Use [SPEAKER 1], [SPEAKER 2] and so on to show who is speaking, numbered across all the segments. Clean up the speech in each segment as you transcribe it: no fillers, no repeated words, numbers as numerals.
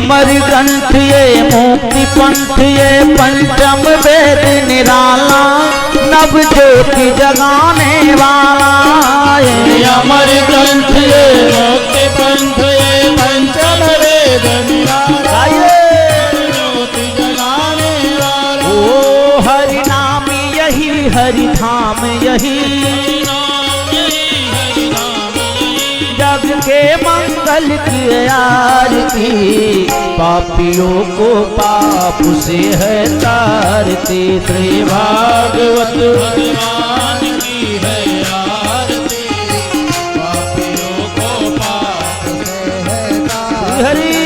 [SPEAKER 1] अमर ग्रंथ ये मुक्ति पंथ ये पंचम वेद निराला नव ज्योति जगाने वाला। ये
[SPEAKER 2] अमर ग्रंथ ये मुक्ति पंथ ये पंचम वेद निराला ज्योति जगाने वाला।
[SPEAKER 1] ओ हरि नाम यही हरि धाम यही जग के मंगल की आरती पापियों को पाप से है तारती। श्री भागवत
[SPEAKER 2] भगवान की है आरती पापियों को पाप से है तारती।
[SPEAKER 1] हरि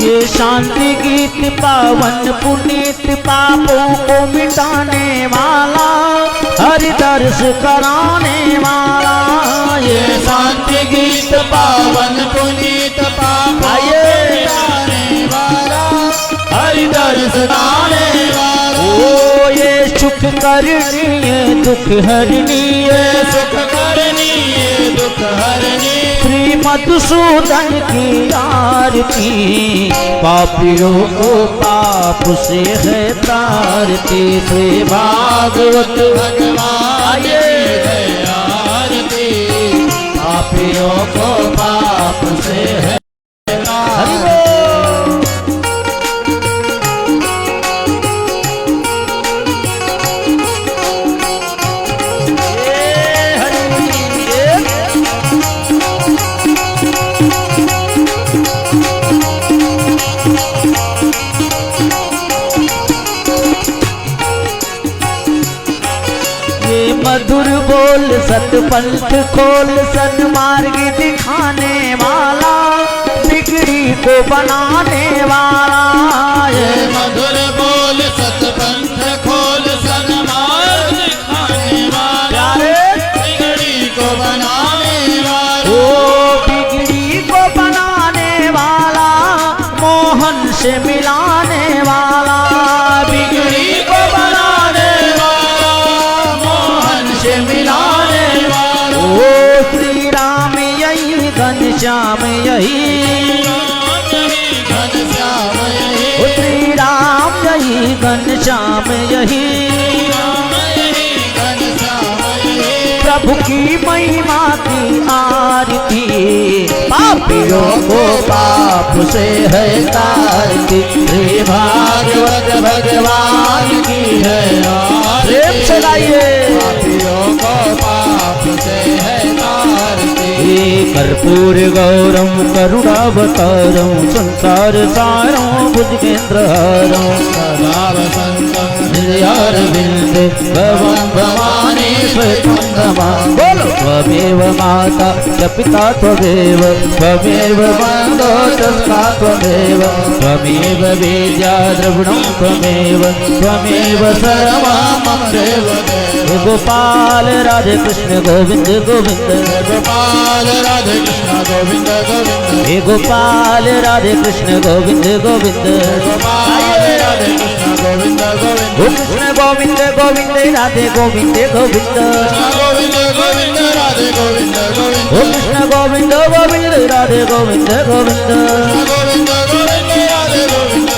[SPEAKER 1] ये शांति गीत पावन पुनीत पापों को मिटाने वाला हरि दर्श कराने वाला।
[SPEAKER 2] ये शांति गीत पावन पुनीत पापों को मिटाने वाला हरि दर्श कराने वाला।
[SPEAKER 1] ओ ये सुख करनीय दुख हरणीय
[SPEAKER 2] सुख करनीय दुख हरणी
[SPEAKER 1] श्री मधुसूदन की आरती पापियों को पाप से है तारती। श्री भागवत
[SPEAKER 2] भगवान की है आरती पापियों को पाप से है तारती।
[SPEAKER 1] मधुर बोल सतपंथ खोल सन्मार्ग दिखाने वाला बिगड़ी को बनाने वाला।
[SPEAKER 2] ये मधुर बोल सतपंथ खोल सन्मार्ग दिखाने वाला बिगड़ी को बनाने वाला।
[SPEAKER 1] ओ बिगड़ी को बनाने वाला मोहन से मिलाने वाला बिगड़ी को बनाने वाला मोहन से मिलाने वाला। ओ श्री राम यही घनश्याम यही
[SPEAKER 2] घनश्याम
[SPEAKER 1] ओ श्री राम यही घनश्याम यही प्रभु की महिमा की आरती पापियों को पाप से है तारती। श्री भागवत भगवान की है आरती से गाइए
[SPEAKER 2] पापियों को पाप से है तारती।
[SPEAKER 1] कर्पूर गौरम करुणावतारम संसार सारम भुजगेंद्रहारम
[SPEAKER 2] सदा वसंतम
[SPEAKER 1] हृदयारविंद भवं भवानी स्वयं बोलो त्वमेव माता च पिता त्वमेव त्वमेव बन्धो च सखा त्वमेव त्वमेव वेद्या द्रविणं त्वमेव त्वमेव सर्वं मम देव। गोपाल राधे कृष्ण गोविंद गोविंद
[SPEAKER 2] गोपाल राधे कृष्ण गोविंद गोविंद
[SPEAKER 1] हे गोपाल राधे कृष्ण गोविंद गोविंद
[SPEAKER 2] गोपाल राधे कृष्ण गोविंद गोविंद
[SPEAKER 1] कृष्ण गोविंद गोविंद राधे गोविंद गोविंद
[SPEAKER 2] गोविंद गोविंद राधे गोविंद गोविंद
[SPEAKER 1] कृष्ण गोविंद गोविंद राधे गोविंद गोविंद
[SPEAKER 2] गोविंद गोविंद राधे गोविंद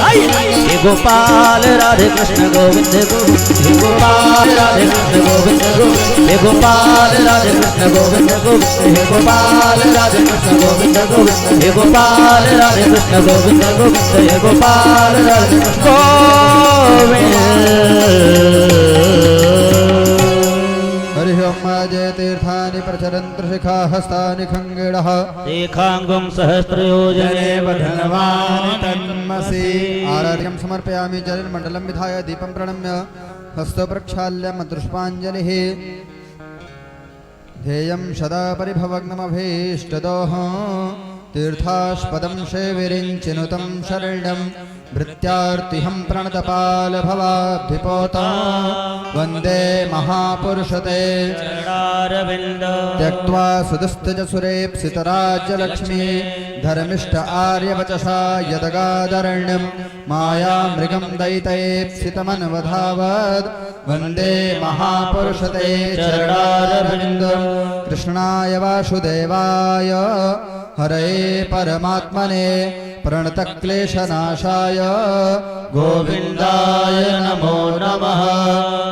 [SPEAKER 1] हे गोपाल राधे कृष्ण गोविंद गोविंद हे गोपाल राधे कृष्ण गोविंद गोविंद हे गोपाल राधे कृष्ण गोविंद गोविंद हे गोपाल राधे कृष्ण गोविंद गोविंद हे गोपाल राधे कृष्ण गोविंद गोविंद हे गोपाल राधे कृष्ण गोविंद।
[SPEAKER 3] हरि ओम जय तीर्थानि प्रचरन्त्र शिखा हस्तानि खङ्गेणः
[SPEAKER 1] रेखांगं सहस्रयोजने
[SPEAKER 2] धनवान् तन्मसि
[SPEAKER 3] आराध्यं समर्पयामि जलमण्डलं विधाय दीपं प्रणम्य हस्तप्रक्षाल्य मधुष्पाञ्जलिः ध्येयं सदा परिभवग्नमभीष्टदोः तीर्थास्पदं सेविरिञ्चिनुतं शरणं भृत्यार्तिहं प्रणतपालभवाब्धिपोतं वन्दे महापुरुषते
[SPEAKER 1] चरणारविन्द
[SPEAKER 3] त्यक्त्वा सुदुस्तजसुरेप्सितराज्यलक्ष्मी धर्मिष्ठ आर्यवचसा यदगादरण्यं मायामृगं दयितयेप्सितमन्वधावद् वन्दे महापुरुषते चरणारविन्दं कृष्णाय वासुदेवाय हरये परमात्मने प्रणतक्लेशनाशाय गोविन्दाय नमो नमः।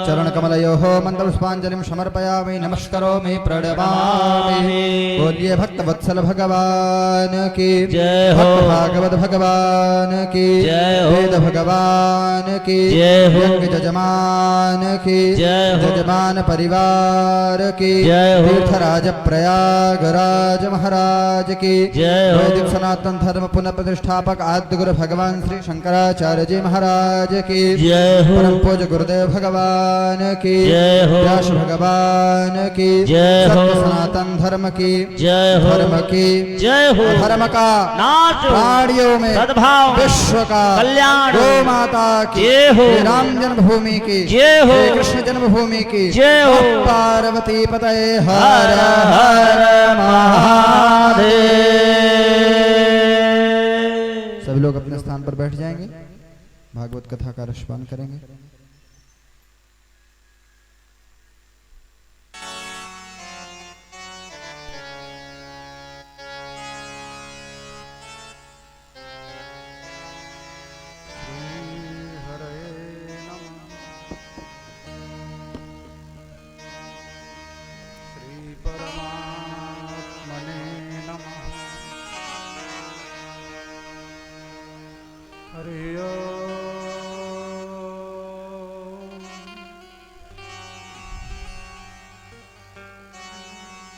[SPEAKER 3] चरणकमलयोः मन्दपुष्पाञ्जलिं समर्पयामि नमस्करोमि प्रणमामि। बोलिए भक्तवत्सल भगवान की
[SPEAKER 1] जय हो।
[SPEAKER 3] भक्त भागवत भगवान की
[SPEAKER 1] जय हो।
[SPEAKER 3] वेद भगवान की
[SPEAKER 1] जय हो।
[SPEAKER 3] यज्ञ जजमान की
[SPEAKER 1] जय हो।
[SPEAKER 3] जजमान परिवार की
[SPEAKER 1] जय हो।
[SPEAKER 3] तीर्थराज प्रयागराज महाराज की
[SPEAKER 1] जय हो।
[SPEAKER 3] वैदिक सनातन धर्म पुनः प्रतिष्ठापक आद्य गुरु भगवान श्री शंकराचार्य जी महाराज की
[SPEAKER 1] जय हो।
[SPEAKER 3] परम पूज्य गुरुदेव भगवान की
[SPEAKER 1] जय हो।
[SPEAKER 3] व्यास भगवान की
[SPEAKER 1] जय हो।
[SPEAKER 3] सत्य सनातन धर्म की
[SPEAKER 1] जय हो।
[SPEAKER 3] धर्म की
[SPEAKER 1] जय हो।
[SPEAKER 3] धर्म का
[SPEAKER 1] नाच
[SPEAKER 3] प्राणियों में
[SPEAKER 1] सद्भाव
[SPEAKER 3] विश्व का
[SPEAKER 1] कल्याण
[SPEAKER 3] गौ माता की
[SPEAKER 1] जय हो।
[SPEAKER 3] श्री राम जन्मभूमि की
[SPEAKER 1] जय हो।
[SPEAKER 3] श्री कृष्ण जन्मभूमि की
[SPEAKER 1] जय हो।
[SPEAKER 3] पार्वती पतये
[SPEAKER 1] हर
[SPEAKER 3] हर
[SPEAKER 1] हर महादेव।
[SPEAKER 3] सभी लोग अपने स्थान पर बैठ जाएंगे, भागवत कथा का रसपान करेंगे।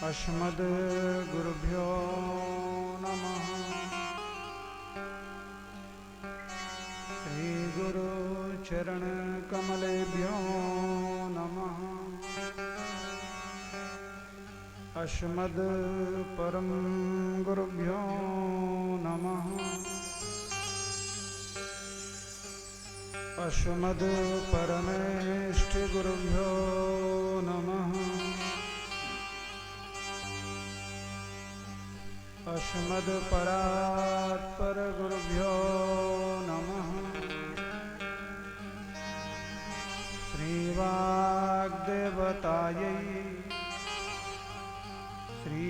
[SPEAKER 4] अस्मद् गुरुभ्यो नमः। श्री गुरु चरण कमलेभ्यो नमः। अस्मद् परम गुरुभ्यो नमः। अस्मद् परमेष्ठ गुरुभ्यो नमः। अस्मद् परात्पर गुरुभ्यो नमः। श्रीवाग्देवतायै श्री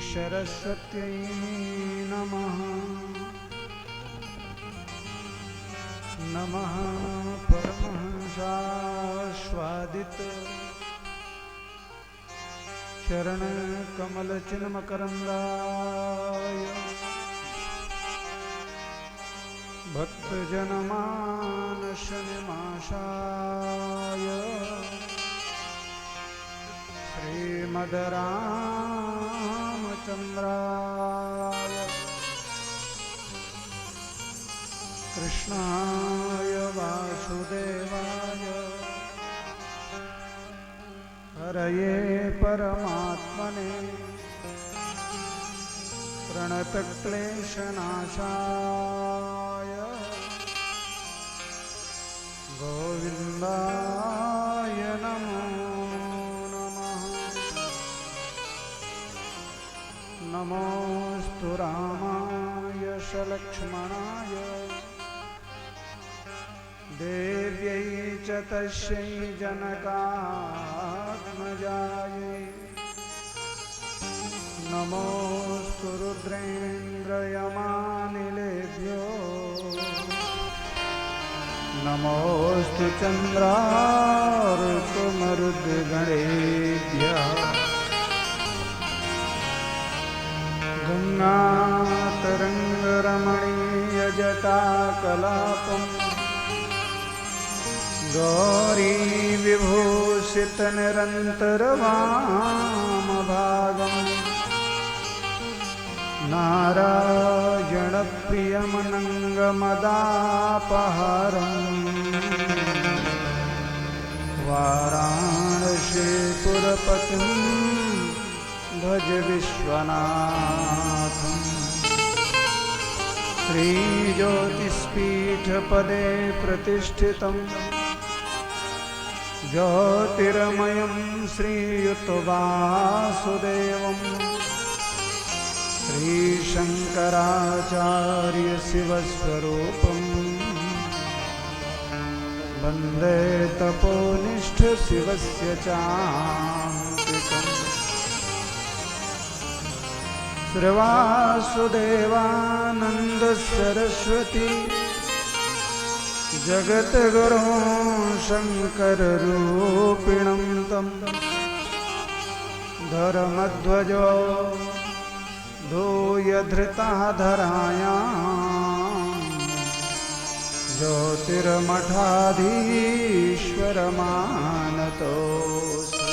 [SPEAKER 4] सरस्वत्यै नमः। नमः परमहंसास्वादित चरण कमल चिन्मकरंदाय भक्तजनमानस निमाशाय श्रीमद्रामचन्द्राय कृष्णाय वासुदेवाय हरये परमात्मने प्रणतक्लेशनाशाय गोविन्दाय नमो नमः। नमोऽस्तु रामाय सलक्ष्मणाय देव्यै च तस्यै जनकात्मजायै नमोऽस्तु रुद्रेन्द्रयमानिलेभ्यो नमोऽस्तु चन्द्रार्कमरुद्गणेभ्यः गङ्गातरङ्गरमणीयजटाकलापम् गौरी विभूषित निरंतर वामभागम् नारायण प्रियमनंगमदापहारम् वाराणसीपुरपतिं भज विश्वनाथम्। श्रीज्योतिष्पीठपदे प्रतिष्ठितं ज्योतिर्मयं श्रीयुतवासुदेवं श्रीशङ्कराचार्य शिवस्वरूपं वन्दे तपोनिष्ठ शिवस्य चान्तिकम् श्रीवासुदेवानन्द सरस्वती जगद्गुरुं शङ्कररूपिणं तं धर्मध्वजो धूयधृताधरायां ज्योतिर्मठाधीश्वरमानतोऽस्मि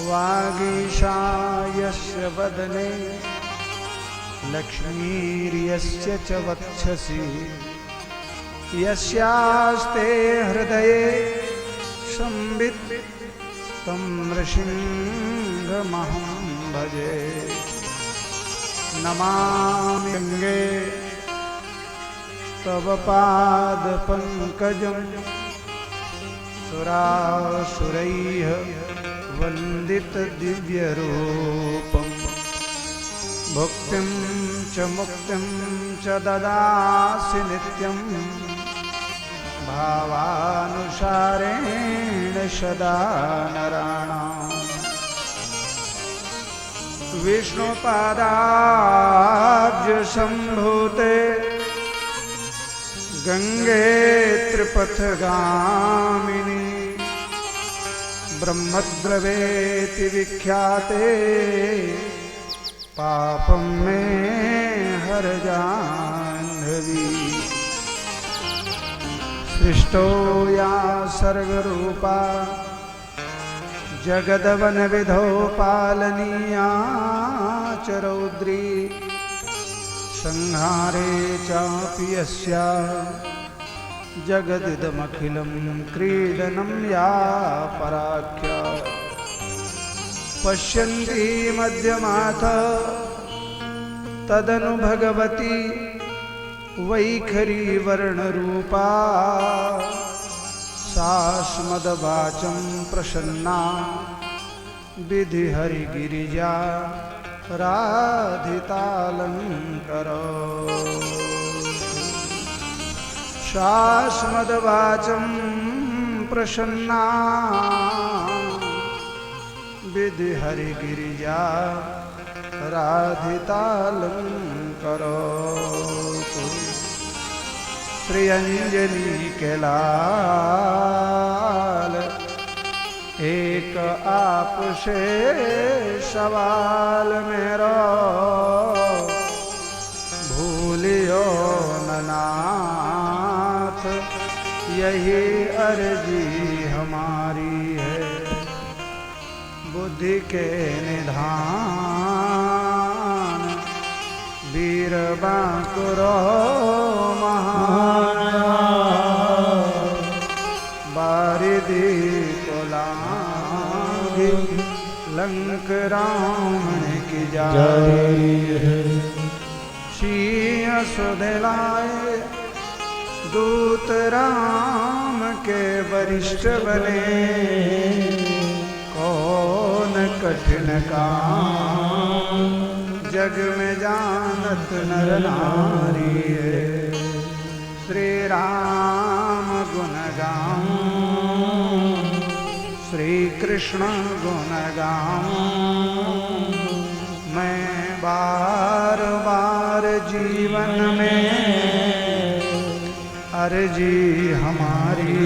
[SPEAKER 4] वागीशायस्य वदने लक्ष्मीर्यस्य च वक्षसि यस्यास्ते हृदये संवित् तं नृसिंहमहं भजे नमामि गङ्गे तव पादपङ्कजं सुरासुरैः वन्दित दिव्यरूपं भुक्तिं च मुक्तिं च ददासि नित्यं भावानुसारेण सदा नराणाम् विष्णुपादाब्जसम्भूते गंगे त्रिपथगामिनी ब्रह्मद्रवेति विख्याते पापं मे हर जाह्नवी सृष्टो या सर्वरूपा जगदवनविधौ पालनीया च रौद्री संहारे चापि यस्या जगदिदमखिलं क्रीडनं या पराख्या पश्यन्ती मध्यमाथ तदनु भगवती वैखरी वर्णरूपा सास्मद्वाचं प्रसन्ना विधिहरिगिरिजा राधितालङ्करो शास्मद्वाचं प्रसन्ना विधिहरिगिरिजा राधितालङ्करो श्रीअंजनी के लाल एक आपसे सवाल मेरो भूलियो न नाथ यही अर्जी हमारी है बुद्धि के निधान वीर बांकुरो महान बारिदी कोलांगी लंक रावण की जारी है सिंह सुधलाए दूत राम के वरिष्ठ बने कौन कठिन काम जग में जानत नर नारी है श्री राम गुण गाऊं श्री कृष्ण गुण गाऊं मैं बार बार जीवन में अर्जी हमारी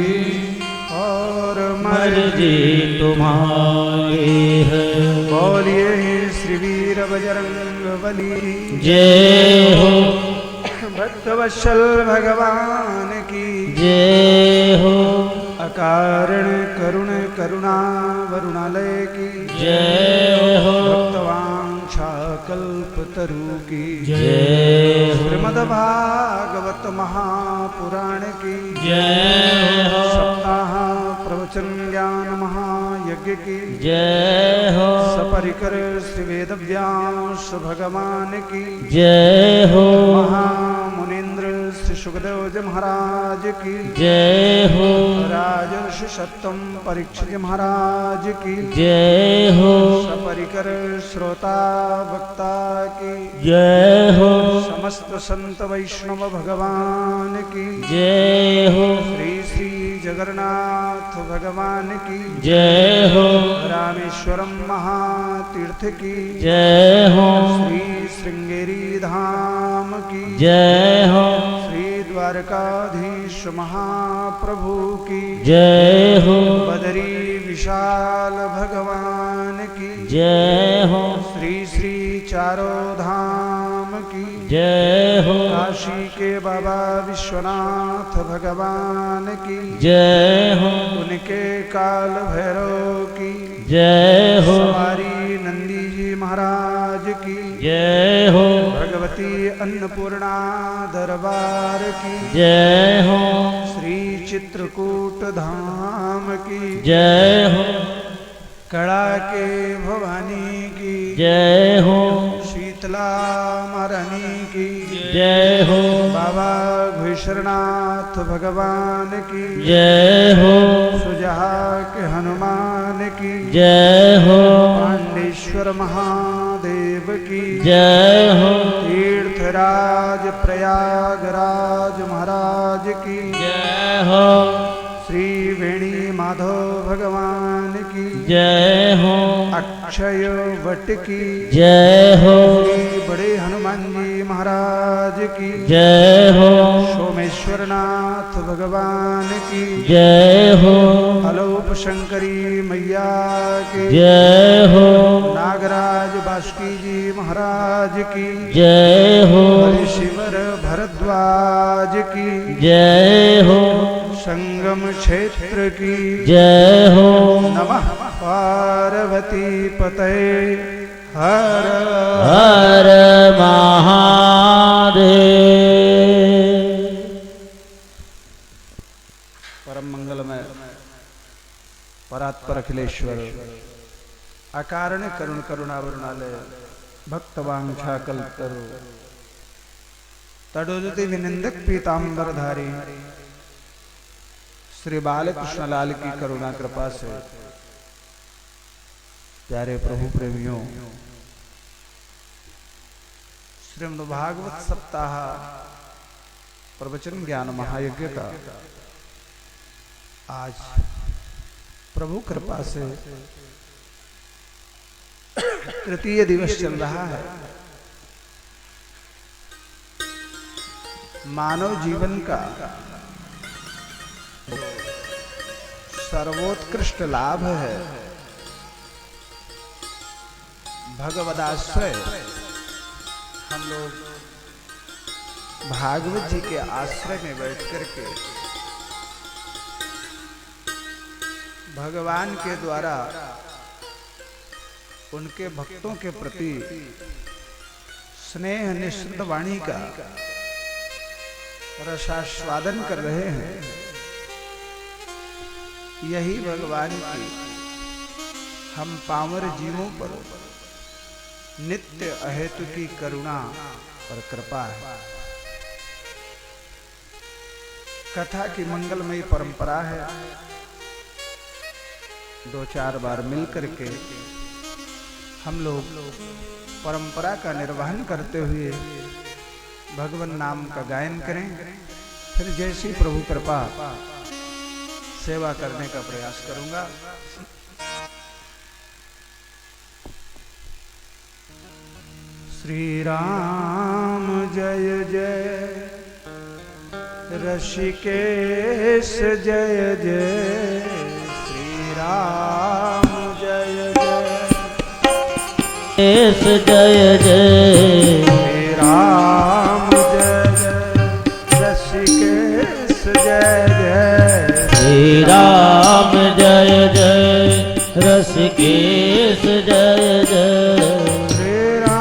[SPEAKER 4] और मर्जी तुम्हारी है बोलिए श्री वीर बजरंग बली
[SPEAKER 1] जय हो
[SPEAKER 4] भक्तवत्सल भगवान की
[SPEAKER 1] जय हो
[SPEAKER 4] अकारण करुण करुणा वरुणालय की
[SPEAKER 1] जय हो
[SPEAKER 4] भक्तवांछ वांछा कल्पतरु की
[SPEAKER 1] जय हो।
[SPEAKER 4] श्रीमद्भागवत महापुराण की
[SPEAKER 1] जय हो।
[SPEAKER 4] सप्ताह प्रवचन ज्ञान महायज्ञ की
[SPEAKER 1] जय हो।
[SPEAKER 4] सपरिकर श्री वेद व्यास भगवान की
[SPEAKER 1] जय हो।
[SPEAKER 4] महामुनीन्द्र श्री सुखदेव जी महाराज की
[SPEAKER 1] जय हो।
[SPEAKER 4] राजर्षि सत्तम परीक्षित महाराज की
[SPEAKER 1] जय हो।
[SPEAKER 4] सपरिकर श्रोता वक्ता की
[SPEAKER 1] जय हो।
[SPEAKER 4] समस्त संत वैष्णव भगवान की
[SPEAKER 1] जय हो।
[SPEAKER 4] श्री श्री जगन्नाथ भगवान की
[SPEAKER 1] जय हो।
[SPEAKER 4] रामेश्वरम महातीर्थ की
[SPEAKER 1] जय हो।
[SPEAKER 4] श्री श्रृंगेरी धाम की
[SPEAKER 1] जय हो।
[SPEAKER 4] श्री द्वारकाधीश महाप्रभु की
[SPEAKER 1] जय हो।
[SPEAKER 4] बदरी विशाल भगवान की
[SPEAKER 1] जय हो।
[SPEAKER 4] श्री श्री चारों धाम की
[SPEAKER 1] जय हो।
[SPEAKER 4] काशी के बाबा विश्वनाथ भगवान की
[SPEAKER 1] जय हो।
[SPEAKER 4] उनके काल भैरव की
[SPEAKER 1] जय हो।
[SPEAKER 4] सवारी नंदी जी महाराज की
[SPEAKER 1] जय हो।
[SPEAKER 4] भगवती अन्नपूर्णा दरबार की
[SPEAKER 1] जय हो।
[SPEAKER 4] श्री चित्रकूट धाम की
[SPEAKER 1] जय हो।
[SPEAKER 4] कड़ा के भवानी की
[SPEAKER 1] जय हो।
[SPEAKER 4] शीतला महारानी की
[SPEAKER 1] जय हो।
[SPEAKER 4] बाबा घुश्रनाथ भगवान की
[SPEAKER 1] जय हो।
[SPEAKER 4] सुजहा के हनुमान की
[SPEAKER 1] जय हो।
[SPEAKER 4] पांडेश्वर महादेव की
[SPEAKER 1] जय हो।
[SPEAKER 4] तीर्थराज प्रयागराज महाराज की
[SPEAKER 1] जय हो।
[SPEAKER 4] श्री वेणी माधव भगवान की
[SPEAKER 1] जय हो।
[SPEAKER 4] अक्षय वट की
[SPEAKER 1] जय हो।
[SPEAKER 4] श्री बड़े हनुमान जी महाराज की
[SPEAKER 1] जय हो।
[SPEAKER 4] सोमेश्वरनाथ भगवान की
[SPEAKER 1] जय हो।
[SPEAKER 4] अलोप शंकरी मैया की
[SPEAKER 1] जय हो।
[SPEAKER 4] नागराज बासुकी जी महाराज की
[SPEAKER 1] जय हो।
[SPEAKER 4] शिवर भरद्वाज की
[SPEAKER 1] जय हो।
[SPEAKER 4] संगम क्षेत्र की
[SPEAKER 1] जय हो।
[SPEAKER 4] नमः पार्वती पतये हर
[SPEAKER 1] हर महादेव।
[SPEAKER 4] परम मंगलमय परात्पर अखिलेश्वर अकारण करुण करुणावरुणालय भक्तवांछा कल्पतरु तडोदति विनिंदक पीतांबरधारी श्री बालकृष्ण लाल की करुणा कृपा से प्यारे प्रभु प्रेमियों, श्रीमद् भागवत सप्ताह प्रवचन ज्ञान महायज्ञ का आज प्रभु कृपा से तृतीय दिवस चल रहा है। मानव जीवन का सर्वोत्कृष्ट लाभ है भगवदाश्रय। हम लोग भागवत जी के आश्रय में बैठ करके भगवान के द्वारा उनके भक्तों के प्रति स्नेह निश्चित वाणी का रसास्वादन कर रहे हैं। यही भगवान की हम पामर जीवों पर नित्य अहेतु की करुणा और कृपा है। कथा की मंगलमयी परंपरा है। दो चार बार मिल करके हम लोग परंपरा का निर्वहन करते हुए भगवान नाम का गायन करें, फिर जैसी प्रभु कृपा सेवा करने का प्रयास करूंगा। श्री राम जय जय ऋषिकेश जय जय श्री राम जय
[SPEAKER 1] जय जय जय
[SPEAKER 4] श्री राम जय जय ऋषिकेश जय जय
[SPEAKER 1] श्री राम जय जय ऋषिकेश जय जय
[SPEAKER 4] श्री राम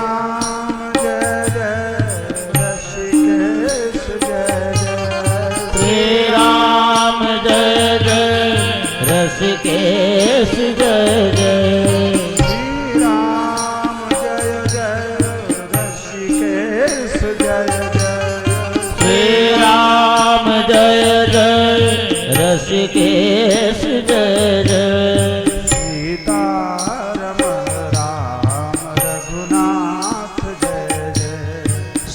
[SPEAKER 1] जय जय रसिकेश जय जय
[SPEAKER 4] सीतारमण राम रघुनाथ जय जय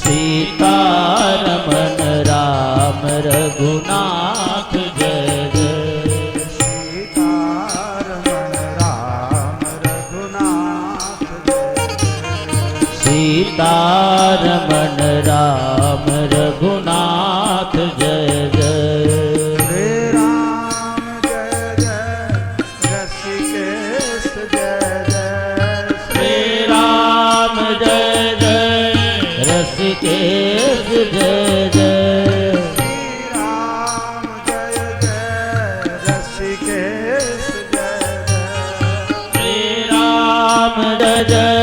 [SPEAKER 1] सीतारमण राम रघुनाथ जय जय
[SPEAKER 4] सीतारमण राम रघुनाथ जय जय
[SPEAKER 1] सीतारमण राम रघुनाथ जय जय
[SPEAKER 4] श्री राम जय जय रसिकेश जय जय
[SPEAKER 1] श्री राम जय जय रसिकेश जय जय
[SPEAKER 4] श्री राम जय जय रसिकेश जय जय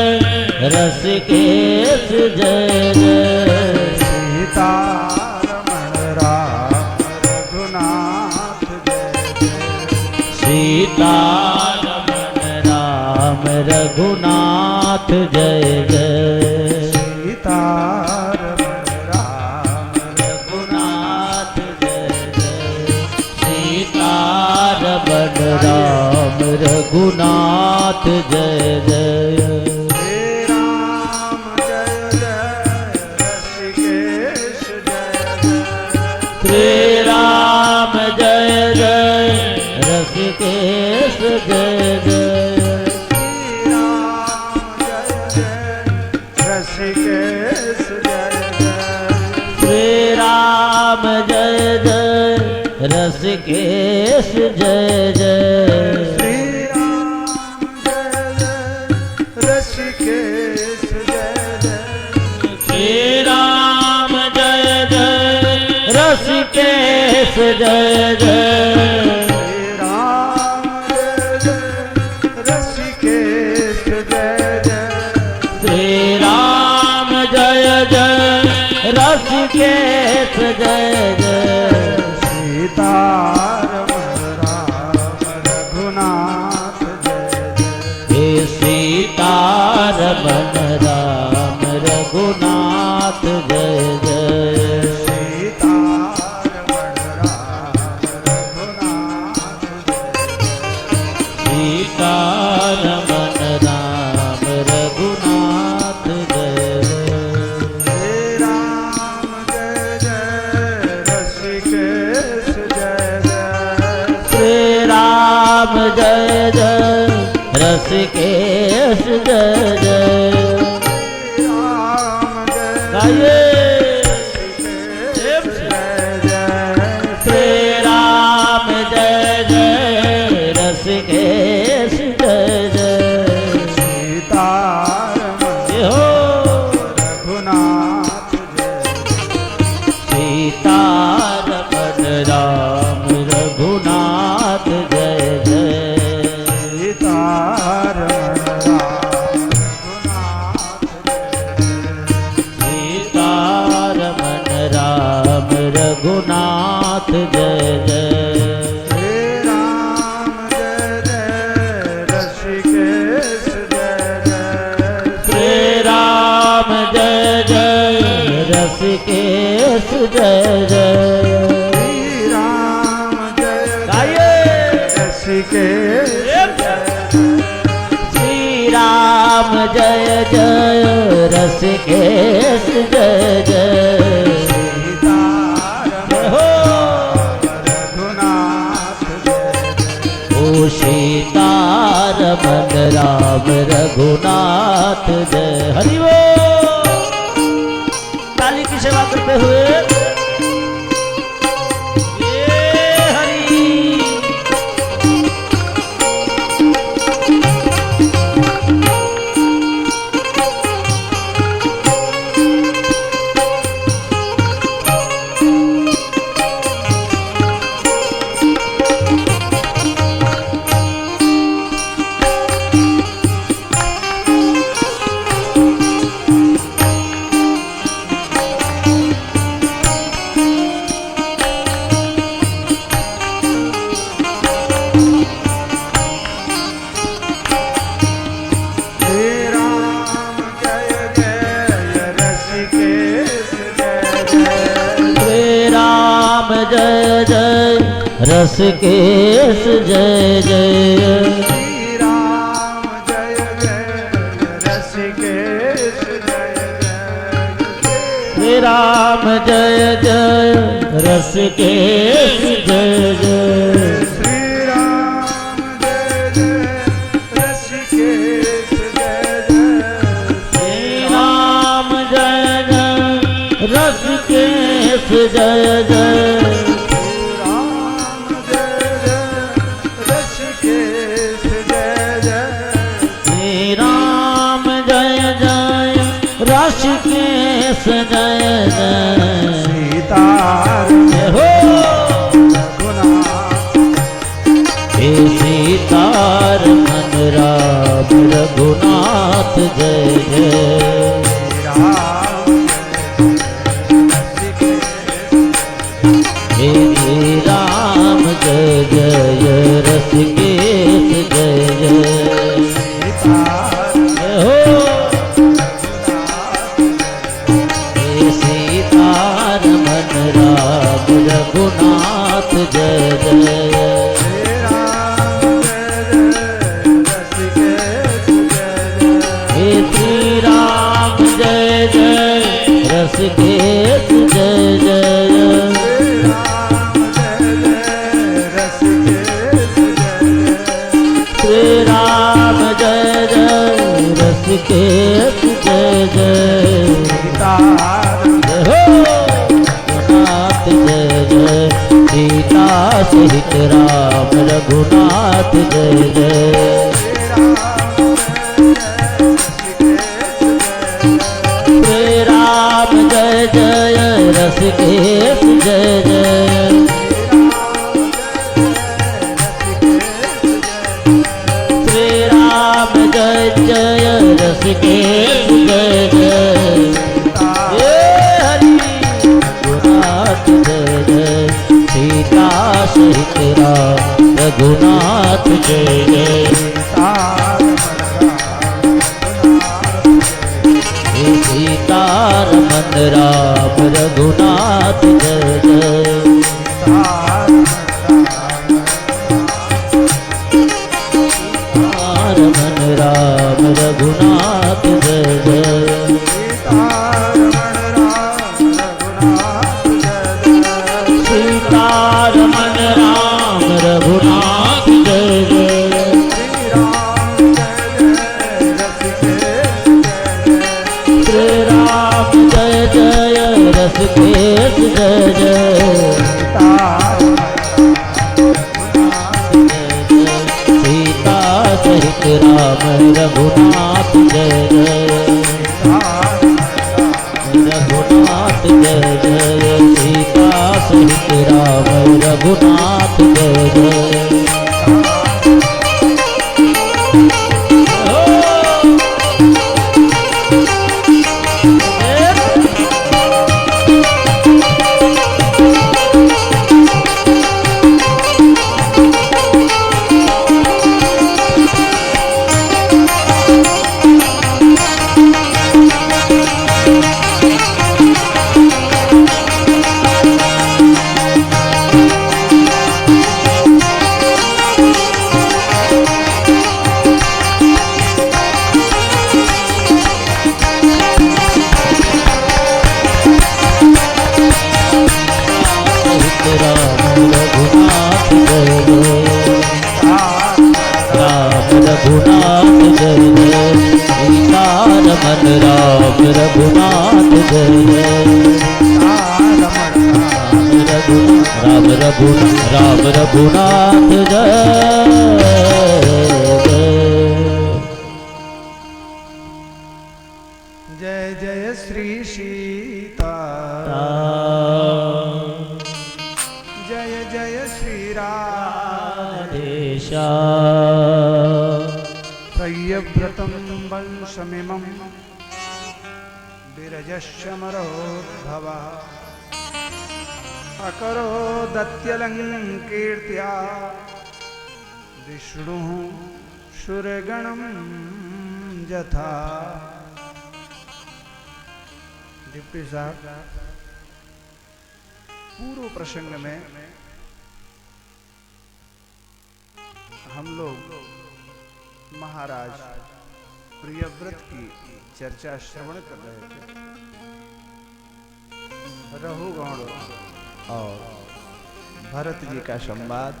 [SPEAKER 1] रसिकेश जय जय
[SPEAKER 4] सीतारमण राम रघुनाथ जय जय
[SPEAKER 1] सीतारमण राम रघुनाथ जय जय
[SPEAKER 4] सीतारमण राम
[SPEAKER 1] रघुनाथ जय जय सीतारमण राम रघुनाथ जय जय
[SPEAKER 4] श्री राम जय जय रसिकेश जय जय
[SPEAKER 1] श्री राम जय जय रसिकेश जय जय
[SPEAKER 4] श्री राम जय जय रसिकेश जय जय
[SPEAKER 1] श्री राम जय जय रसिकेश जय जय
[SPEAKER 4] श्री राम जय जय रसिकेश जय जय
[SPEAKER 1] श्री राम जय जय रसिकेश जय जय
[SPEAKER 4] सीतारमण राम रघुनाथ जय जय
[SPEAKER 1] हे सीतारमण राम रघुनाथ जय जय
[SPEAKER 4] सीतारमण राम रघुनाथ जय जय
[SPEAKER 1] सीतारमण राम रघुनाथ जय जय
[SPEAKER 4] श्री राम जय जय रसिकेश जय जय
[SPEAKER 1] श्री राम जय जय रसिकेश जय जय
[SPEAKER 4] राम जय
[SPEAKER 1] गाइए
[SPEAKER 4] जय
[SPEAKER 1] श्री राम जय जय रसिकेश जय जय
[SPEAKER 4] सीतारमण
[SPEAKER 1] जय हो
[SPEAKER 4] रघुनाथ जय
[SPEAKER 1] सीतारमण राम रघुनाथ जय जय
[SPEAKER 4] सीतारमण राम रघुनाथ जय
[SPEAKER 1] सीतारमण राम रघुनाथ जय जय
[SPEAKER 4] श्री राम जय जय रसिकेश जय जय
[SPEAKER 1] श्री राम जय जय रसिकेश जय जय
[SPEAKER 4] श्री राम जय
[SPEAKER 1] गाइए
[SPEAKER 4] रसिकेश
[SPEAKER 1] श्री राम जय जय रसिकेश जय जय
[SPEAKER 4] सीतारमण
[SPEAKER 1] हो
[SPEAKER 4] रघुनाथ जय
[SPEAKER 1] ओ सीतारमण राम रघुनाथ जय हरि बोल ताली की सेवा करते हुए ये हरि राम जय जय रसिकेश जय जय
[SPEAKER 4] श्री राम जय जय रसिकेश जय जय
[SPEAKER 1] श्री राम जय जय रसिकेश जय जय
[SPEAKER 4] श्री राम जय जय रसिकेश जय जय
[SPEAKER 1] श्री राम जय जय रसिकेश जय जय
[SPEAKER 4] श्री राम जय जय रसिकेश जय जय
[SPEAKER 1] श्री राम जय जय रसिकेश जय जय
[SPEAKER 4] सीतारमण
[SPEAKER 1] हो
[SPEAKER 4] रघुनाथ
[SPEAKER 1] हे सीतारमण राम रघुनाथ जय जय
[SPEAKER 4] श्री राम जय जय रसिकेश
[SPEAKER 1] हे राम जय जय रसिकेश जय जय
[SPEAKER 4] सीतारमण
[SPEAKER 1] हो हे सीतारमण राम रघुनाथ जय जय
[SPEAKER 4] श्री राम जय जय रसिकेश जय जय श्री राम जय जय रसिकेश जय जय
[SPEAKER 1] श्री राम जय जय रसिकेश जय जय
[SPEAKER 4] सीतारमण
[SPEAKER 1] रघुनाथ जय जय सीता सहित राम रघुनाथ जय जय श्री राम जय जय रसिकेश जय जय श्री राम जय जय रसिकेश जय जय हे हरि रघुनाथ जय जय सीता सहित राम रघुनाथ जय जय हे सीतारमण राम रघुनाथ जय जय रमण राम रघुनाथ जय जय सीतारमण राम रघुनाथ जय जय श्री राम जय जय रसिकेश जय जय सीता सहित राम रघुनाथ जय जय रघुनाथ जय जय सीता सहित राम रघुनाथ जय जय रघुनाथ जय जय सीतारमण राम रघुनाथ जय जय राम रघुनाथ जय
[SPEAKER 4] जय जय श्री सीता जय जय श्री राम प्रियव्रतं वंशमिमं विरजशमरोद्भवा अकरोदत्यलङ्कीर्त्या विष्णुः सुरगणं यथा। डिप्टी साहब पूर्व प्रसंग में हम लोग महाराज प्रियव्रत की चर्चा श्रवण कर रहे थे। रघुगण और भरत जी का संवाद।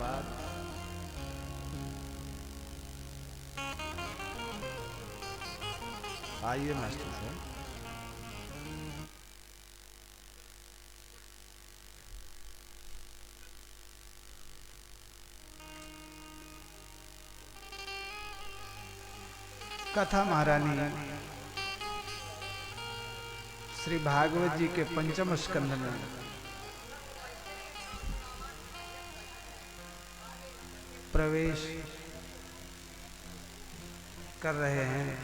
[SPEAKER 4] आइए मास्टर साहब। कथा महारानी श्री भागवत जी के पंचम स्कंध में प्रवेश कर रहे हैं।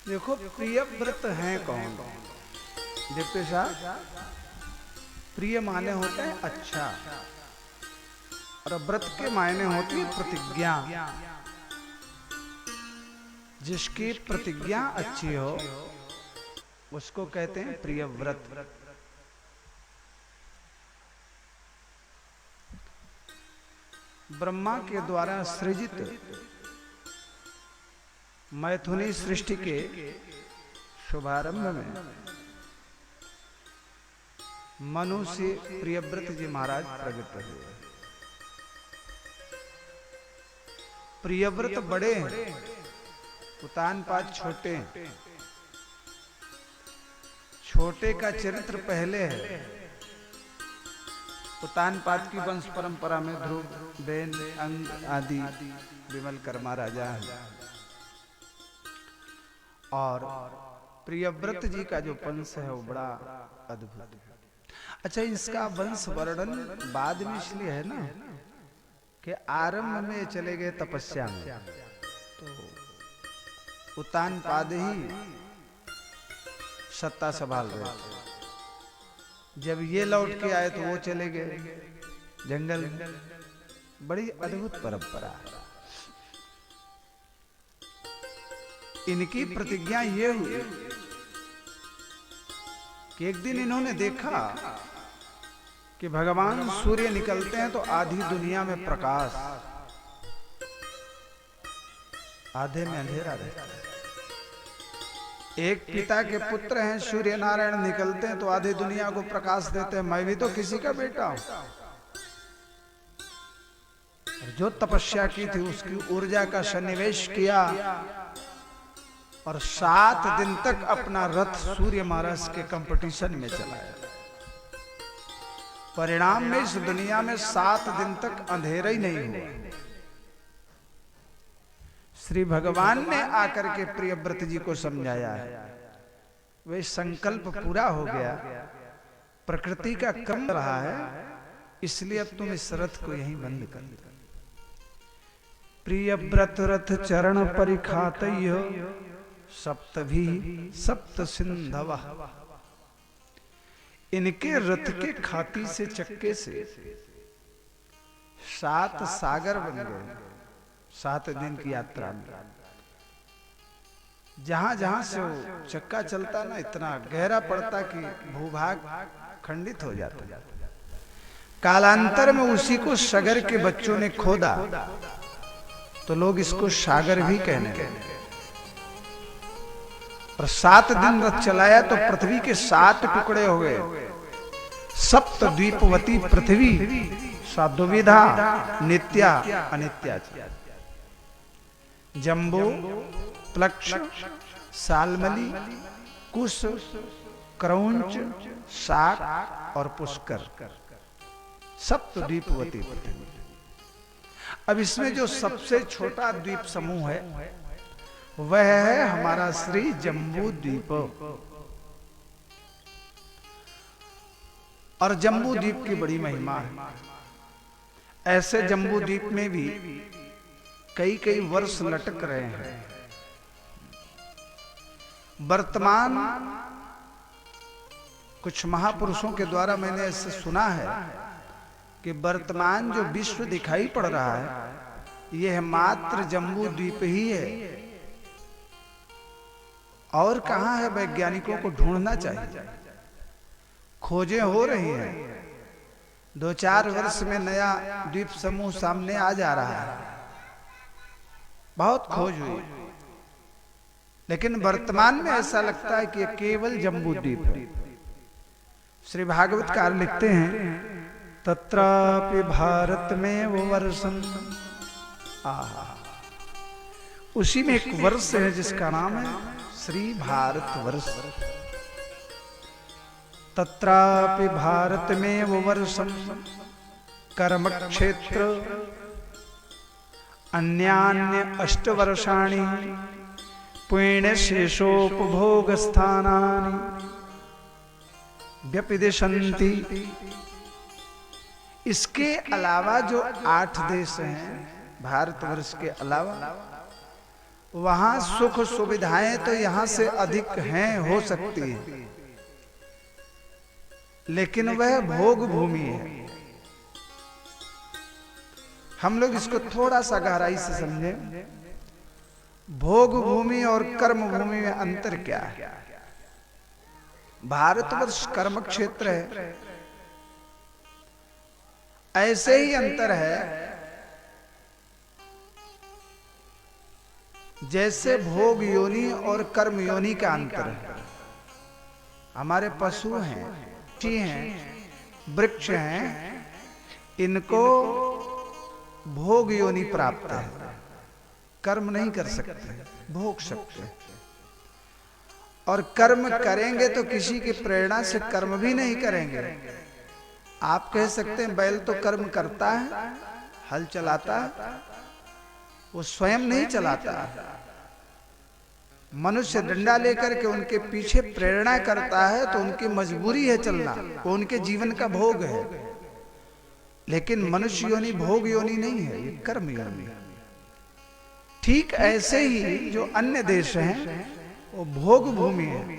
[SPEAKER 4] देखो प्रियव्रत हैं कौन? दीप्ति साहब, प्रिय माने होते हैं अच्छा, और व्रत के मायने होती है प्रतिज्ञा। जिसकी प्रतिज्ञा अच्छी हो उसको कहते हैं प्रियव्रत। ब्रह्मा के द्वारा सृजित मैथुनी सृष्टि के शुभारंभ में मनु से प्रियव्रत जी महाराज प्रकट हुए। प्रियव्रत बड़े हैं, उतानपाद छोटे हैं। छोटे का चरित्र पहले है। उतानपाद की वंश परंपरा में ध्रुव, बेन, अंग आदि विमल कर्मा राजा है। और प्रियव्रत जी का जो वंश है वो बड़ा अद्भुत है। अच्छा, इसका वंश वर्णन बाद में इसलिए है ना कि आरंभ में चले गए तपस्या में, तो उतानपाद ही सत्ता संभाल रहे थे। जब ये लौट के आए तो वो चले गए जंगल में। बड़ी अद्भुत परंपरा है। इनकी प्रतिज्ञा ये हुई कि एक दिन इन्होंने देखा कि भगवान सूर्य निकलते हैं तो आधी दुनिया में प्रकाश, आधे में अंधेरा रहता है। एक पिता के पुत्र हैं सूर्य नारायण, निकलते हैं तो आधी दुनिया को प्रकाश देते हैं। मैं भी तो किसी का बेटा हूं। जो तपस्या की थी उसकी ऊर्जा का सन्निवेश किया और 7 दिन तक अपना रथ सूर्य महाराज के कंपटीशन में चलाया। परिणाम में इस दुनिया में 7 दिन तक अंधेरा ही नहीं हुआ। श्री भगवान ने आकर के प्रियव्रत जी को समझाया है, वे संकल्प पूरा हो गया, प्रकृति का क्रम रहा है, इसलिए अब तुम इस रथ को यहीं बंद कर दो। प्रियव्रत रथ चरण परिखातय सप्तभी सप्त सिंधव। इनके रथ के खाती से, चक्के से 7 सागर बन गए। 7 दिन की यात्रा में जहां जहां से वो चक्का चलता ना, इतना गहरा पड़ता कि भूभाग खंडित हो जाता। कालांतर में उसी को सागर के बच्चों ने खोदा तो लोग इसको सागर भी कहने लगे। और 7 दिन रथ चलाया तो पृथ्वी के 7 टुकड़े हो गए। सप्त द्वीपवती पृथ्वी सा दुविधा नित्या अनित्या। जम्बो, प्लक्ष, सालमली, कुश, क्रौंच, शाक और पुष्कर, सप्त द्वीपवती पृथ्वी। अब इसमें जो सबसे छोटा द्वीप समूह है वह है हमारा श्री जम्बू द्वीप। और जम्बू द्वीप की बड़ी महिमा है। ऐसे जम्बू द्वीप में भी कई कई वर्ष लटक रहे हैं। वर्तमान कुछ महापुरुषों के द्वारा मैंने ऐसे सुना है कि वर्तमान जो विश्व दिखाई पड़ रहा है यह मात्र जम्बू द्वीप ही है, और कहां है वैज्ञानिकों को ढूंढना चाहिए। खोजें हो रही हैं, 2-4 वर्ष में नया द्वीप समूह सामने आ जा रहा है, बहुत खोज हुई, लेकिन वर्तमान में ऐसा लगता है कि यह केवल जम्बू द्वीप है। श्री भागवतकार लिखते हैं, तत्रापि भारत में वो वर्षम, उसी में एक वर्ष है जिसका नाम है श्री भारत वर्ष। तत्रापि भारत में वो वर्षम कर्म क्षेत्र अन्यान्य 8 वर्षाणि पुण्य शेषोपभोग स्थानानि व्यपिदिशन्ति। इसके अलावा जो 8 देश हैं भारतवर्ष के अलावा, वहां सुख सुविधाएं तो यहां से अधिक हैं, हो सकती है, लेकिन वह भोग भूमि है। हम लोग इसको थोड़ा सा गहराई से समझें। भोग भूमि और कर्म भूमि में अंतर क्या है? भारतवर्ष कर्म क्षेत्र है, ऐसे ही अंतर है जैसे भोग योनि और कर्म योनि का अंतर है। हमारे पशु हैं, पक्षी हैं, वृक्ष हैं, इनको भोग योनि प्राप्त है, कर्म नहीं कर सकते, भोग सकते। और कर्म करेंगे तो किसी की प्रेरणा से कर्म भी नहीं करेंगे। आप कह सकते हैं बैल तो कर्म करता है, हल चलाता है, वो स्वयं नहीं चलाता। मनुष्य डंडा लेकर के उनके पीछे प्रेरणा करता है तो उनकी मजबूरी है चलना, वो उनके जीवन का भोग है। लेकिन मनुष्य योनि भोग योनि नहीं है, ये कर्म योनि है। ठीक ऐसे ही जो अन्य देश हैं वो भोग भूमि है,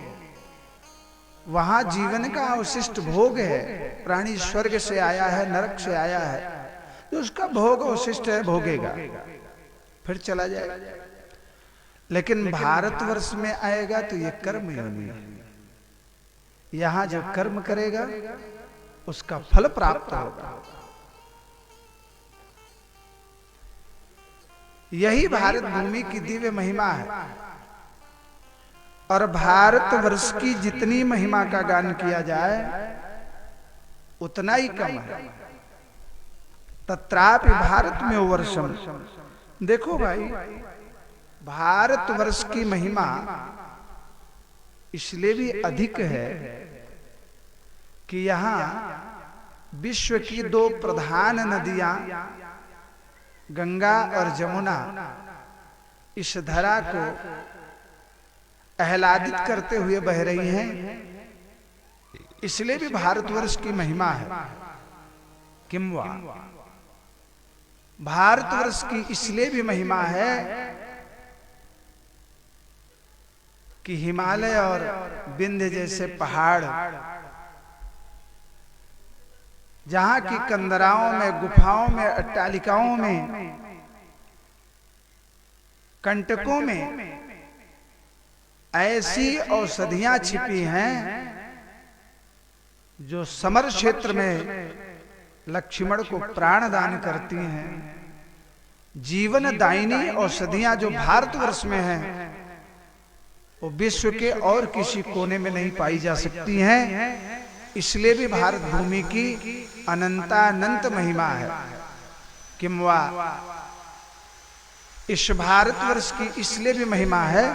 [SPEAKER 4] वहां जीवन का अवशिष्ट भोग है। प्राणी स्वर्ग से आया है, नरक से आया है, तो उसका भोग अवशिष्ट है, भोगेगा, फिर चला जाएगा। लेकिन भारतवर्ष में आएगा तो ये कर्म योनि है। यहां जो कर्म करेगा उसका फल प्राप्त होगा। यही भारत भूमि की दिव्य महिमा है। और भारतवर्ष की जितनी महिमा का गान किया जाए उतना ही कम है। तत्रापि भारत में वर्षम, देखो भाई, भारतवर्ष की महिमा इसलिए भी अधिक है कि यहां विश्व की 2 प्रधान नदियां गंगा और जमुना इस धरा को आह्लादित करते हुए बह रही हैं। इसलिए भी भारतवर्ष की महिमा है। किंवा भारतवर्ष की इसलिए भी महिमा है कि हिमालय और विंध्य जैसे पहाड़, जहां की कंदराओं में, गुफाओं में, अट्टालिकाओं में, कंटकों में ऐसी औषधियां छिपी हैं जो समर क्षेत्र में लक्ष्मण को प्राण दान करती हैं। जीवन दायिनी औषधियां जो भारतवर्ष में हैं वो विश्व के और किसी कोने में नहीं पाई जा सकती हैं। इसलिए भी भारत भूमि की अनंतानंत महिमा है। किंवा इस भारतवर्ष की इसलिए भी महिमा है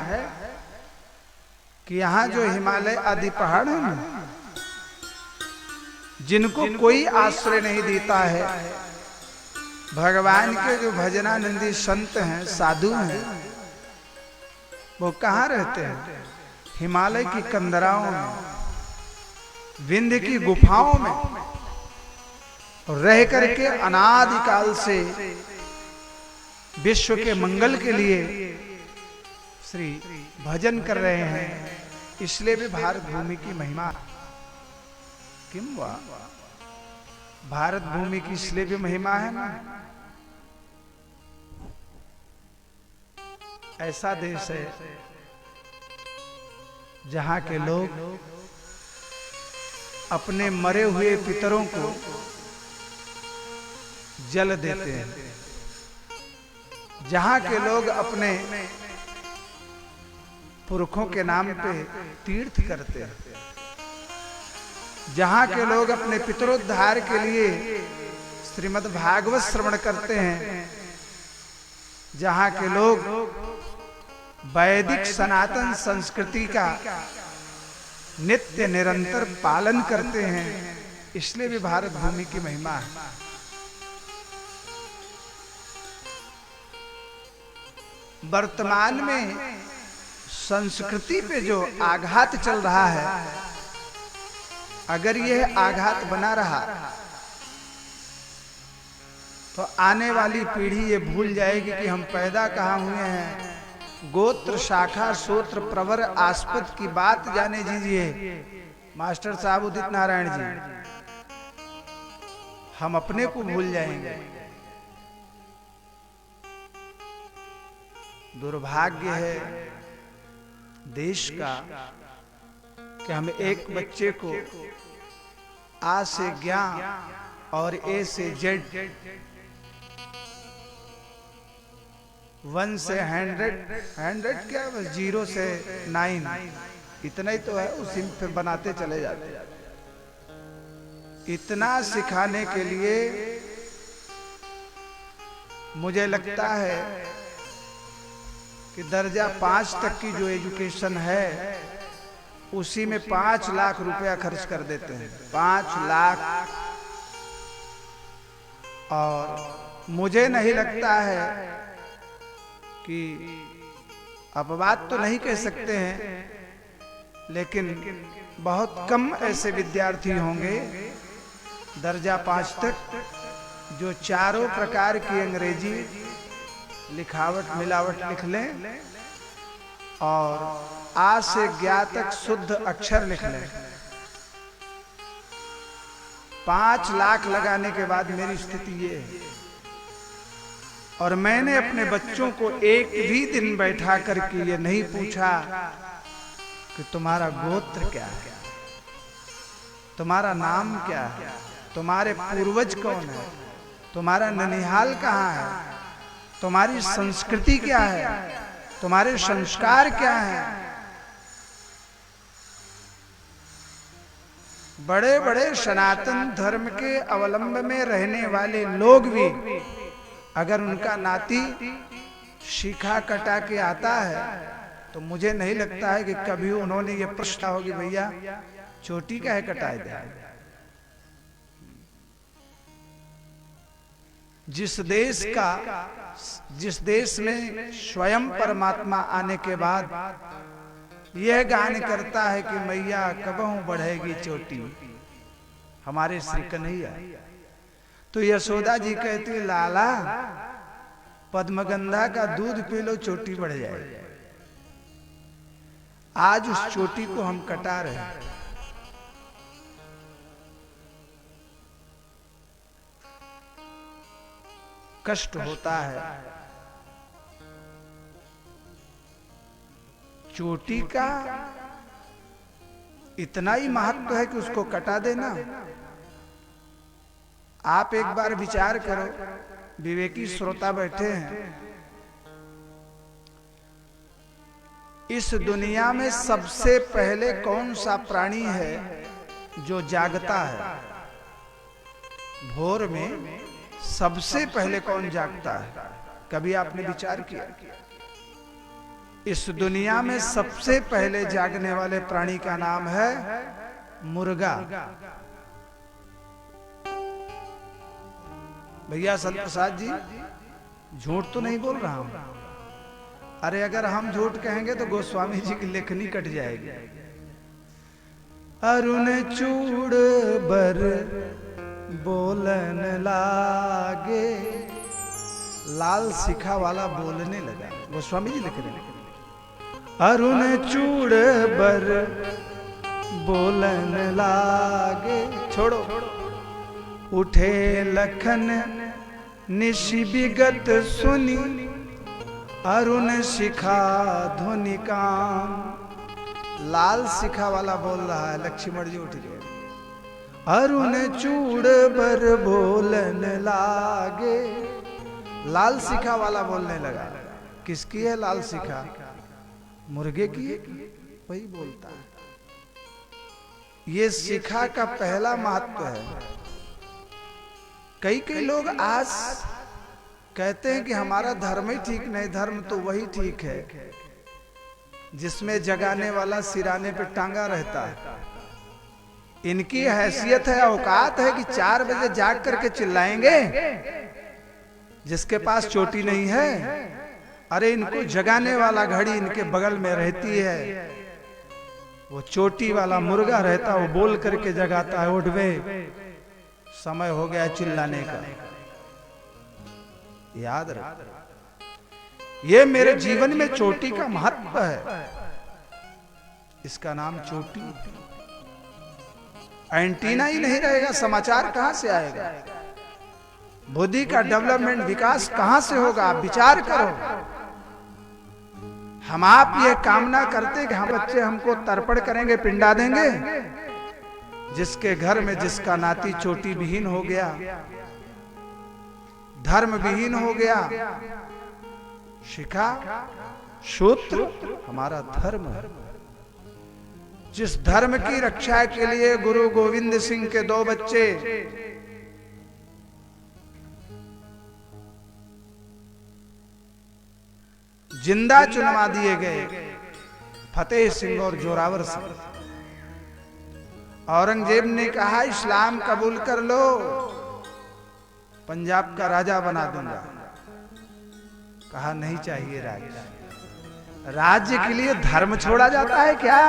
[SPEAKER 4] कि यहां जो हिमालय आदि पहाड़ है ना, जिनको कोई आश्रय नहीं देता है, भगवान के जो भजनानंदी संत हैं, साधु हैं, वो कहाँ रहते हैं? हिमालय की कंदराओं में, विंध्य की गुफाओं में। रह करके अनादिकाल से विश्व के मंगल के लिए श्री भजन कर रहे हैं, इसलिए भी भारत भूमि की महिमा किम वा, भारत भूमि की इसलिए भी महिमा है ना। ऐसा देश है जहां के लोग अपने मरे हुए पितरों को जल देते हैं, जहां के लोग अपने पुरखों के नाम पे तीर्थ करते हैं, जहां के लोग अपने पितरोद्धार के लिए श्रीमद् भागवत श्रवण करते हैं, जहां के लोग वैदिक सनातन संस्कृति का नित्य निरंतर पालन करते हैं, इसलिए भी भारत भूमि की महिमा है। वर्तमान में संस्कृति पे जो आघात चल रहा है, अगर यह आघात बना रहा तो आने वाली पीढ़ी ये भूल जाएगी कि हम पैदा कहाँ हुए हैं। गोत्र शाखा सूत्र प्रवर आस्पद की बात जाने दीजिए मास्टर साहब उदित नारायण जी, हम अपने को भूल जाएंगे। दुर्भाग्य है देश का कि हम एक बच्चे को आ से ज्ञा और ए से जेड, 1 से 100 क्या, बस 0 से 9 इतना ही तो है, उसी पे बनाते चले जाते हैं। इतना सिखाने के लिए मुझे लगता है कि दर्जा 5 तक की जो एजुकेशन है उसी में 5 लाख रुपया खर्च कर देते हैं, 5 लाख। और मुझे नहीं लगता है कि अपवाद तो नहीं कह सकते हैं, लेकिन बहुत कम ऐसे विद्यार्थी होंगे दर्जा 5 तक जो चारों प्रकार की अंग्रेजी लिखावट मिलावट लिख लें और आ से ज्ञा तक शुद्ध अक्षर लिख लें। 5 लाख लगाने के बाद मेरी स्थिति ये है। और मैंने अपने बच्चों को एक भी दिन बैठा करके ये नहीं पूछा कि तुम्हारा गोत्र क्या है, तुम्हारा नाम क्या है, तुम्हारे पूर्वज कौन है, तुम्हारा ननिहाल कहाँ है, तुम्हारी संस्कृति क्या है, तुम्हारे संस्कार क्या हैं। बड़े बड़े सनातन धर्म के अवलंब में रहने वाले लोग भी अगर उनका नाती शिखा कटा के आता है तो मुझे नहीं लगता है कि कभी उन्होंने ये प्रश्न होगी भैया चोटी काहे कटाए दे। जिस देश में स्वयं परमात्मा आने के बाद यह गान करता है कि मैया कबहू बढ़ेगी चोटी, हमारे श्री कन्हैया, तो यशोदा जी कहती लाला पद्मगंधा का दूध पी लो चोटी बढ़ जाए। आज उस चोटी को हम कटा रहे हैं। कष्ट होता है। चोटी का इतना ही महत्व है कि उसको कटा देना। आप एक बार विचार करो, विवेकी श्रोता बैठे हैं, इस दुनिया में सबसे पहले कौन सा प्राणी है जो जागता है? भोर में सबसे पहले कौन जागता है? कभी आपने विचार किया? इस दुनिया में सबसे पहले जागने वाले प्राणी का नाम है मुर्गा। भैया संत प्रसाद जी झूठ तो नहीं बोल रहा हूं। अरे अगर हम झूठ कहेंगे तो गोस्वामी जी की लेखनी कट जाएगी। अरुण चूड़ बर बोलन लागे, लाल शिखा वाला बोलने लगा। गोस्वामी जी लिख रहे हैं, अरुण चूड़ बर बोलन लागे, छोड़ो, उठे लखन निशि विगत सुनी, अरुण शिखा ध्वनि काम। लाल शिखा वाला बोल रहा है, लक्ष्मण जी उठ गए। अरुण चूड़ बर बोलन लागे, लाल शिखा वाला बोलने लगा। किसकी है लाल शिखा? मुर्गे की है, वही बोलता है। ये शिखा का पहला महत्व है। कई लोग आज कहते हैं कि हमारा धर्म ही ठीक नहीं, धर्म तो वही ठीक है जिसमें जगाने वाला सिराने पे टांगा रहता है। इनकी हैसियत है, औकात है कि 4 बजे जाग करके चिल्लाएंगे, जिसके पास चोटी नहीं है। अरे इनको जगाने वाला घड़ी इनके बगल में रहती है, वो चोटी वाला मुर्गा रहता, वो बोल करके जगाता है, उठ बे, समय हो गया चिल्लाने का। याद रख, ये मेरे जीवन में चोटी का महत्व है। इसका नाम चोटी। एंटीना ही नहीं रहेगा, समाचार कहां से आएगा? बुद्धि का डेवलपमेंट, विकास कहां से होगा? आप विचार करो। हम आप ये कामना करते कि हम बच्चे हमको तर्पण करेंगे, पिंडा देंगे। जिसके घर में जिसका नाती चोटी विहीन हो गया, धर्म विहीन हो गया, शिखा सूत्र हमारा धर्म है। जिस धर्म की रक्षा के लिए गुरु गोविंद सिंह के 2 बच्चे जिंदा चुनवा दिए गए, फतेह सिंह और जोरावर सिंह। औरंगजेब ने कहा इस्लाम कबूल कर लो, पंजाब का राजा बना दूंगा। कहा नहीं चाहिए राज्य। राज्य के लिए धर्म छोड़ा जाता है क्या?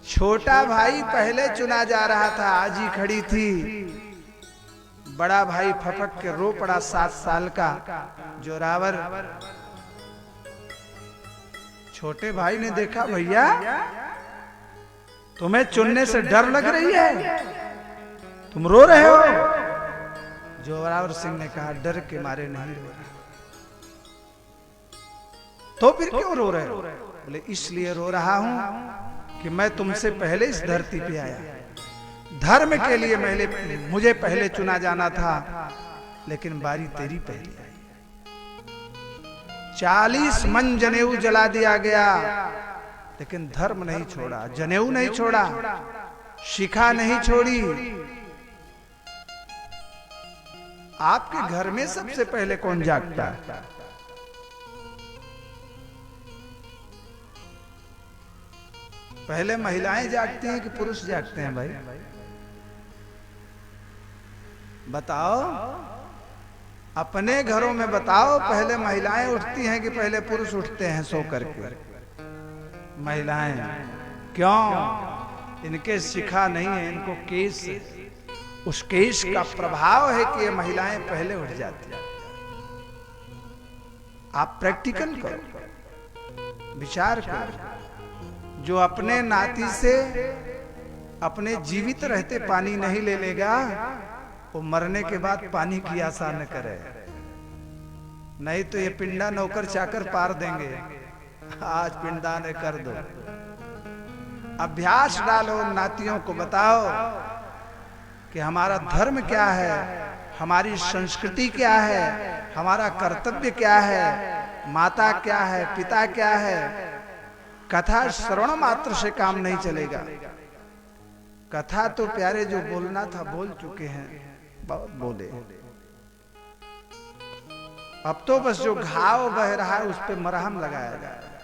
[SPEAKER 4] छोटा भाई पहले चुना जा रहा था, आज ही खड़ी थी। बड़ा भाई फपक के रो पड़ा, 7 साल का जोरावर। छोटे भाई ने देखा, भैया तुम्हें चुनने से डर लग रही है, तुम रो रहे हो। जोरावर सिंह ने कहा, डर के मारे नहीं रो रहे। तो फिर क्यों रो रहे हो? बोले इसलिए रो रहा हूं कि मैं तुमसे पहले इस धरती पे आया, धर्म के लिए मुझे पहले चुना जाना था, लेकिन बारी तेरी पहली आई। 40 मन जनेऊ जला दिया गया, लेकिन धर्म नहीं छोड़ा, जनेऊ नहीं छोड़ा, शिखा नहीं छोड़ी। आपके घर में सबसे पहले कौन जागता है? पहले महिलाएं जागती हैं कि पुरुष जागते हैं? भाई बताओ, अपने घरों में बताओ, पहले महिलाएं उठती हैं कि पहले पुरुष उठते हैं सो करके? महिलाएं। क्यों? इनके शिखा नहीं है, इनको केश। उस केश का प्रभाव है कि ये महिलाएं पहले उठ जाती हैं। आप प्रैक्टिकल करो, विचार करो। जो अपने नाती से अपने जीवित रहते पानी नहीं ले लेगा, वो मरने के बाद पानी की आशा न करे, नहीं तो ये पिंडा नौकर चाकर पार देंगे। आज पिंडदान कर दो, अभ्यास डालो, नातियों को बताओ कि हमारा धर्म क्या है, हमारी संस्कृति क्या है, हमारा कर्तव्य क्या है, माता क्या है, पिता क्या है। कथा श्रवण मात्र से काम नहीं चलेगा। कथा तो प्यारे जो बोलना था बोल चुके हैं, बहुत बोले। अब तो बस जो घाव बह रहा है उस पे मरहम लगाया जा रहा है।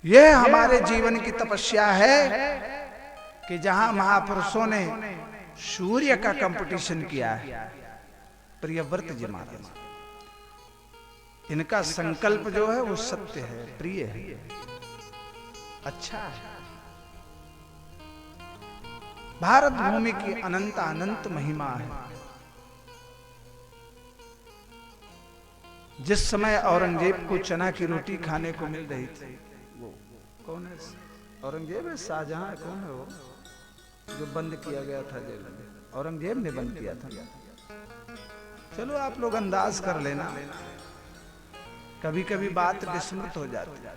[SPEAKER 4] यह हमारे जीवन की तपस्या है कि जहां महापुरुषों ने सूर्य का कंपटीशन किया है, प्रियव्रत जी महाराज, इनका संकल्प जो है वो सत्य है, प्रिय है, अच्छा है। भारत भूमि की अनंत अनंत महिमा है। जिस समय औरंगजेब को चना की रोटी खाने को मिल रही थी, वो कौन है? औरंगजेब है? शाहजहां है? कौन है वो जो बंद किया गया था जेल में? औरंगजेब ने बंद किया था। चलो आप लोग अंदाज कर लेना, कभी कभी बात विस्मृत हो जाती है।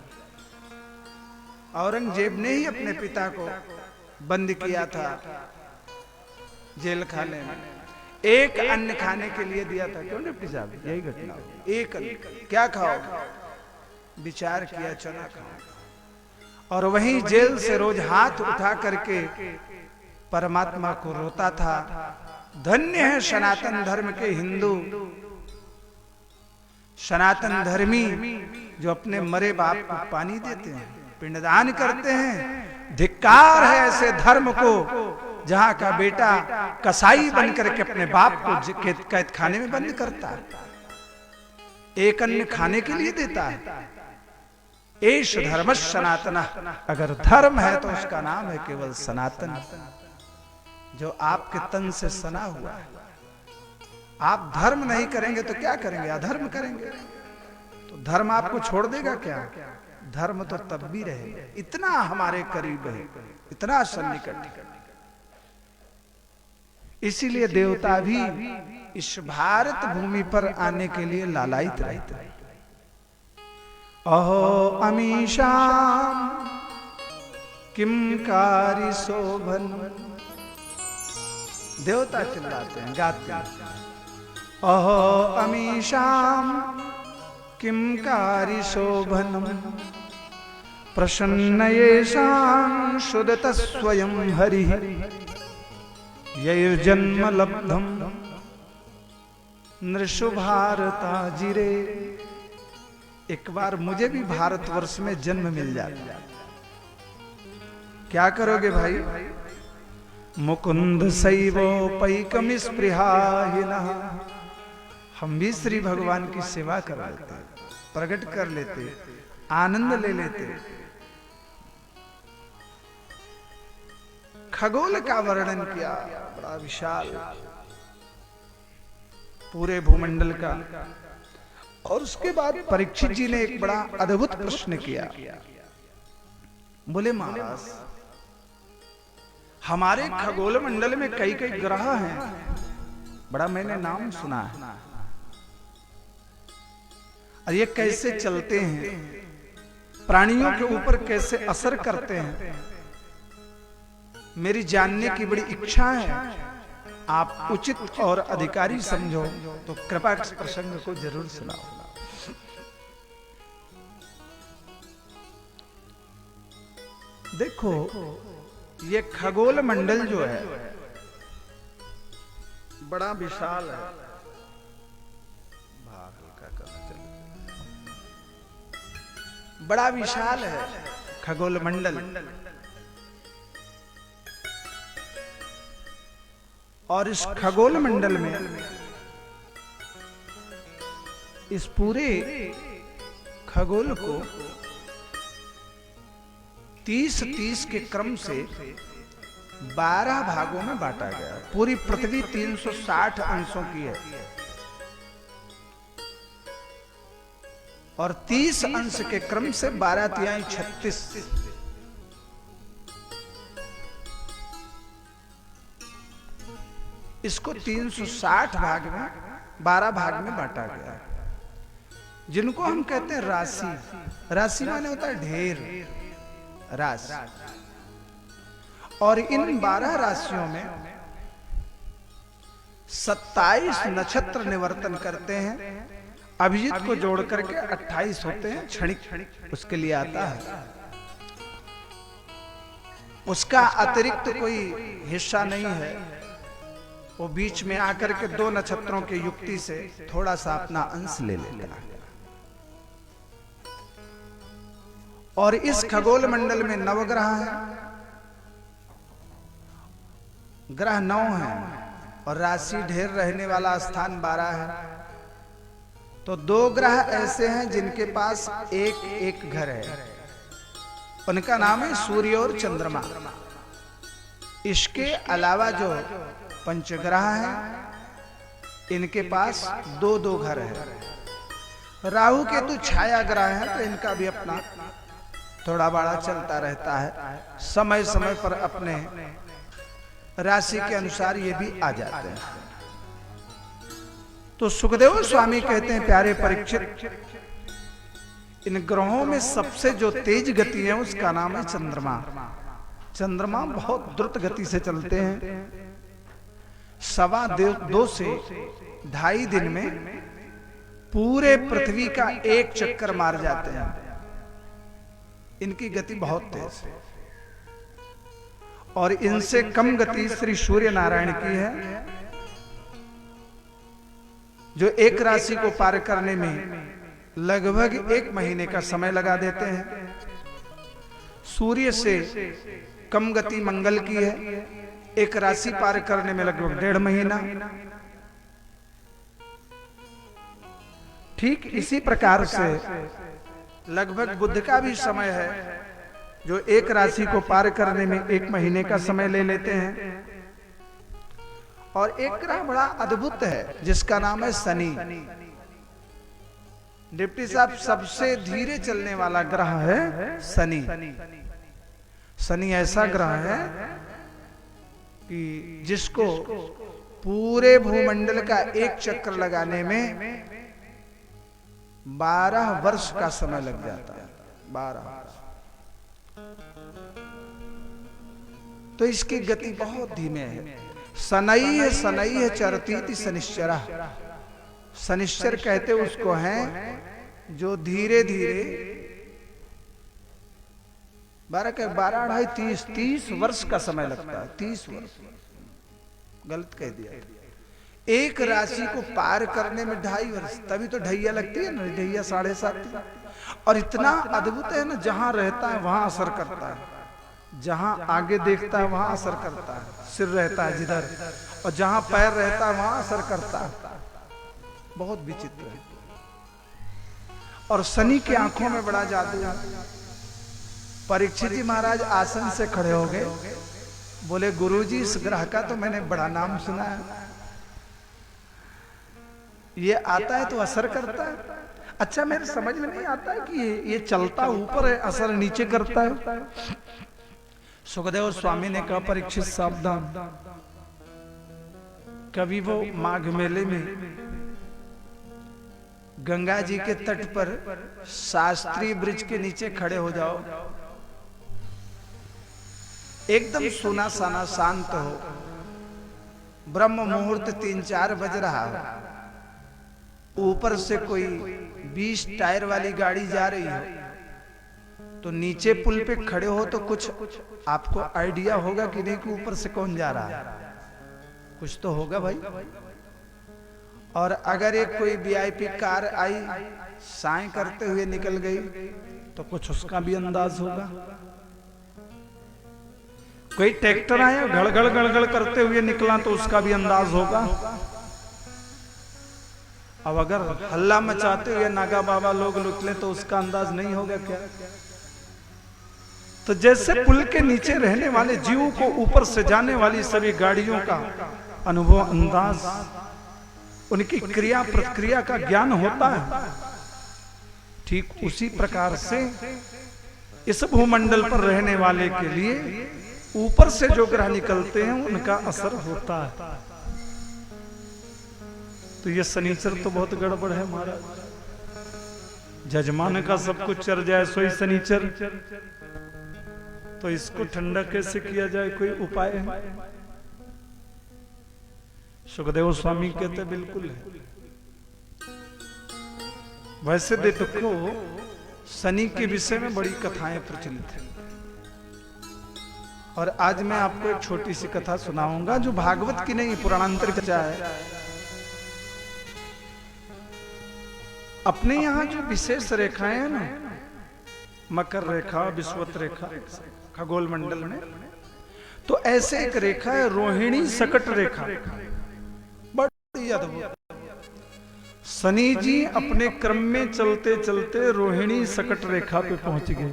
[SPEAKER 4] औरंगजेब ने ही अपने पिता को बंद किया था जेल खाने में, एक अन्न खाने के लिए दिया था। क्यों डिप्टी साहब? यही घटना हो। एक अन्न क्या खाओ? विचार किया चना खाओ। और वहीं जेल से रोज हाथ उठा करके परमात्मा को रोता था। धन्य है सनातन धर्म के हिंदू, सनातन धर्मी जो अपने मरे बाप को पानी देते हैं, पिंडदान करते हैं। धिक्कार है ऐसे धर्म को जहां का बेटा कसाई बनकर के अपने बाप को कैद खाने में बंद करता है, एक अन्न खाने के लिए देता है। एष धर्म सनातन। अगर धर्म है तो उसका नाम है केवल सनातन, जो आपके तन से सना हुआ है। आप धर्म नहीं करेंगे तो क्या करेंगे? अधर्म करेंगे। तो धर्म आपको छोड़ देगा क्या? धर्म तो तब भी रहेगा। इतना हमारे करीब है, इतना सन्निकट। इसीलिए देवता भी इस भारत भूमि पर आने के लिए लालायित रहते हैं। अहो अमीशाम किम कारी शोभन। देवता चिल्लाते हैं, गाते हैं, अहो अमीशाम किम कारी शोभनम प्रसन्न येषां शुदत स्वयं हरिः यैर्जन्म लब्धम नृषु भारताजिरे। एक बार मुझे भी भारतवर्ष में जन्म मिल जाता, क्या करोगे भाई? मुकुंद सैवोपैकम स्पृहाहिनः। हम भी श्री भगवान की सेवा कर लेते, प्रकट कर लेते, आनंद ले लेते। खगोल का वर्णन किया, बड़ा विशाल पूरे भूमंडल का। और उसके बाद परीक्षित जी ने एक बड़ा अद्भुत प्रश्न किया। बोले महाराज, हमारे खगोल मंडल में कई कई ग्रह हैं, बड़ा मैंने नाम सुना है, और ये कैसे चलते हैं, प्राणियों के ऊपर कैसे असर करते हैं, मेरी जानने की बड़ी इच्छा है। आप उचित और अधिकारी समझो तो कृपया इस प्रसंग को जरूर सुनाओ। देखो, ये खगोल मंडल जो है बड़ा विशाल है। बड़ा विशाल है खगोल मंडल। और इस खगोल मंडल में, इस पूरे खगोल को 30-30 के क्रम से 12 भागों में बांटा गया। पूरी पृथ्वी 360 अंशों की है और 30 अंश के क्रम से 12×3 = 36। इसको 360 भाग में 12 भाग में बांटा गया, जिनको हम कहते हैं राशि। राशि माने होता है ढेर, राशि। और इन 12 राशियों में 27 नक्षत्र निवर्तन करते हैं। अभिजीत को जोड़ करके 28 होते हैं। क्षणिक उसके लिए आता है, उसका अतिरिक्त कोई हिस्सा नहीं है। वो बीच में आकर के 2 नक्षत्रों के युक्ति से थोड़ा सा अपना अंश ले लेता है। और इस खगोल मंडल में 9 ग्रह हैं, ग्रह 9 हैं और राशि ढेर रहने वाला स्थान 12 है। तो 2 ग्रह ऐसे हैं जिनके पास एक घर है, उनका नाम है सूर्य और चंद्रमा। इसके अलावा जो पंचग्रह हैं, इनके पास 2-2 घर है। राहु केतु छाया ग्रह है, तो इनका भी अपना थोड़ा बड़ा चलता रहता है, समय समय पर अपने राशि के अनुसार ये भी आ जाते हैं। तो सुखदेव स्वामी कहते हैं, प्यारे परीक्षित, इन ग्रहों में सबसे जो तेज गति है उसका नाम है चंद्रमा। चंद्रमा बहुत द्रुत गति से चलते हैं। 2.25 से 2.5 दिन में पूरे पृथ्वी का एक चक्कर मार जाते हैं। इनकी गति बहुत तेज है और इनसे कम गति श्री सूर्य नारायण की है, जो एक राशि को पार करने में लगभग 1 महीने का समय लगा देते हैं। सूर्य से कम गति मंगल की है, एक राशि पार करने में लगभग 1.5 महीना। ठीक इसी प्रकार से लगभग बुध का भी समय है, जो एक राशि को पार करने में 1 महीने का समय ले लेते हैं। और एक ग्रह बड़ा अद्भुत है जिसका नाम है शनि। डिप्टी साहब, सबसे धीरे चलने वाला ग्रह है शनि। शनि ऐसा ग्रह है कि जिसको पूरे भूमंडल का एक चक्कर लगाने में 12 वर्ष का समय लग जाता है। 12 वर्ष। तो इसकी गति बहुत धीमे है। शनैः चरतीति शनिश्चरः। शनिश्चर कहते उसको हैं जो धीरे धीरे 12 30 वर्ष का समय लगता है। 30 वर्ष, गलत कह दिया। एक राशि को पार करने में 2.5 वर्ष, तभी तो ढैया लगती है ना, ढैया 7.5। और इतना अद्भुत है ना, जहां रहता है वहां असर करता है, जहां आगे देखता है वहां असर करता है, सिर रहता है जिधर, और जहां पैर रहता है वहां असर करता है। बहुत विचित्र है। और शनि की आंखों में बड़ा जादू है। परीक्षित जी महाराज आसन से खड़े हो गए, बोले गुरुजी, इस ग्रह का तो मैंने बड़ा नाम सुना है, ये आता है तो असर करता है। अच्छा, मेरे समझ में नहीं आता है कि ये चलता ऊपर है, असर नीचे करता है। सुखदेव स्वामी ने कहा, परीक्षित सावधान, कभी वो माघ मेले में गंगा जी के तट पर शास्त्री वृक्ष के नीचे खड़े हो जाओ, एकदम सुना साना शांत हो, ब्रह्म मुहूर्त 3-4 बज रहा हो, ऊपर से कोई 20 टायर वाली गाड़ी जा रही हो, तो नीचे पुल पे खड़े हो तो कुछ आपको आइडिया होगा कि नहीं कि ऊपर से कौन जा रहा है, कुछ तो होगा भाई। और अगर एक कोई वीआईपी कार आई साएं करते हुए निकल गई तो कुछ उसका भी अंदाज होगा। कोई ट्रैक्टर आया गड़गड़ गड़गड़ करते हुए निकला तो उसका भी अंदाज होगा। अब अगर हल्ला मचाते हुए नागा बाबा लोग निकले तो उसका अंदाज नहीं होगा क्या? तो जैसे पुल के नीचे रहने वाले जीव को ऊपर से जाने वाली सभी गाड़ियों का अनुभव, अंदाज, उनकी क्रिया प्रतिक्रिया का ज्ञान होता है, ठीक उसी प्रकार से इस भूमंडल पर रहने वाले के लिए ऊपर से जो ग्रह निकलते हैं उनका असर होता है। तो ये शनिचर तो बहुत गड़बड़ है महाराज। जजमान का सब कुछ चर जाए सोई शनिचर, तो इसको ठंडा कैसे किया जाए, कोई उपाय है? सुखदेव स्वामी कहते बिल्कुल है। वैसे देखो शनि के विषय में बड़ी कथाएं प्रचलित हैं, और आज मैं आपको एक छोटी सी कथा सुनाऊंगा जो भागवत की नहीं, पुराणांतर कथा है। अपने यहाँ जो विशेष रेखाएं हैं ना, मकर रेखा, विश्वत रेखा, खगोल मंडल में, तो ऐसे एक रेखा है रोहिणी सकट रेखा, बड़ी अद्भुत। शनि जी अपने क्रम में चलते चलते रोहिणी सकट रेखा पे पहुंच गए।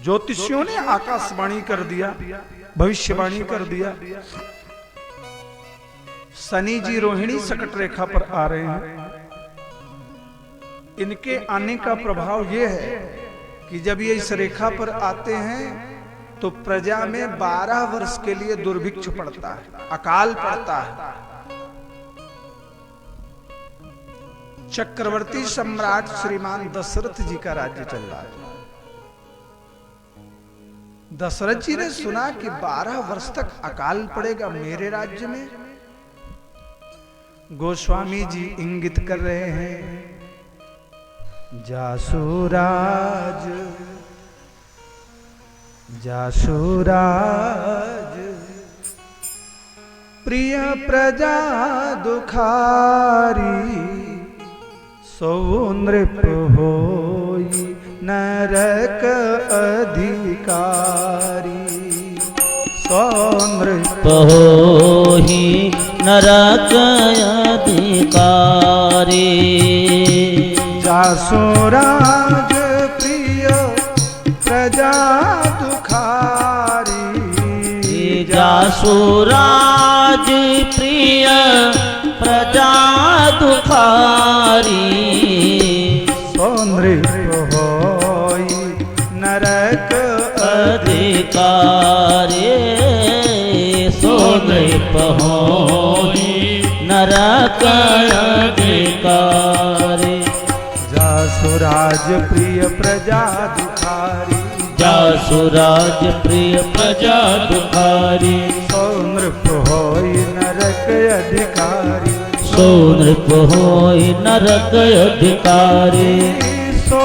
[SPEAKER 4] ज्योतिषियों ने आकाशवाणी कर दिया, भविष्यवाणी कर दिया, शनि जी रोहिणी सकट रेखा पर आ रहे हैं। इनके आने का प्रभाव यह है कि जब ये इस रेखा पर आते हैं तो प्रजा में 12 वर्ष के लिए दुर्भिक्ष पड़ता है, अकाल पड़ता है। चक्रवर्ती सम्राट श्रीमान दशरथ जी का राज्य चल रहा है। दशरथ जी ने सुना कि 12 वर्ष तक अकाल पड़ेगा मेरे राज्य में। गोस्वामी जी इंगित कर रहे हैं, जासुराज जासुराज प्रिय प्रजा दुखारी, सो नृप होई नरक अधिकारी। सो नृप
[SPEAKER 1] होई नरक अधिकारी।
[SPEAKER 4] जासुराज प्रिय प्रजा दुखारी।
[SPEAKER 1] जासुराज प्रिय प्रजा दुखारी।
[SPEAKER 4] सो नृप होई नरक
[SPEAKER 1] अधिकारी। सो नृप होई नरक अधिकारी।
[SPEAKER 4] जासुराज प्रिय प्रजा दुखारी।
[SPEAKER 1] जासुराज प्रिय प्रजा दुखारी।
[SPEAKER 4] सो नृप होई नरक अधिकारी।
[SPEAKER 1] सो नृप होई नरक अधिकारी।
[SPEAKER 4] सो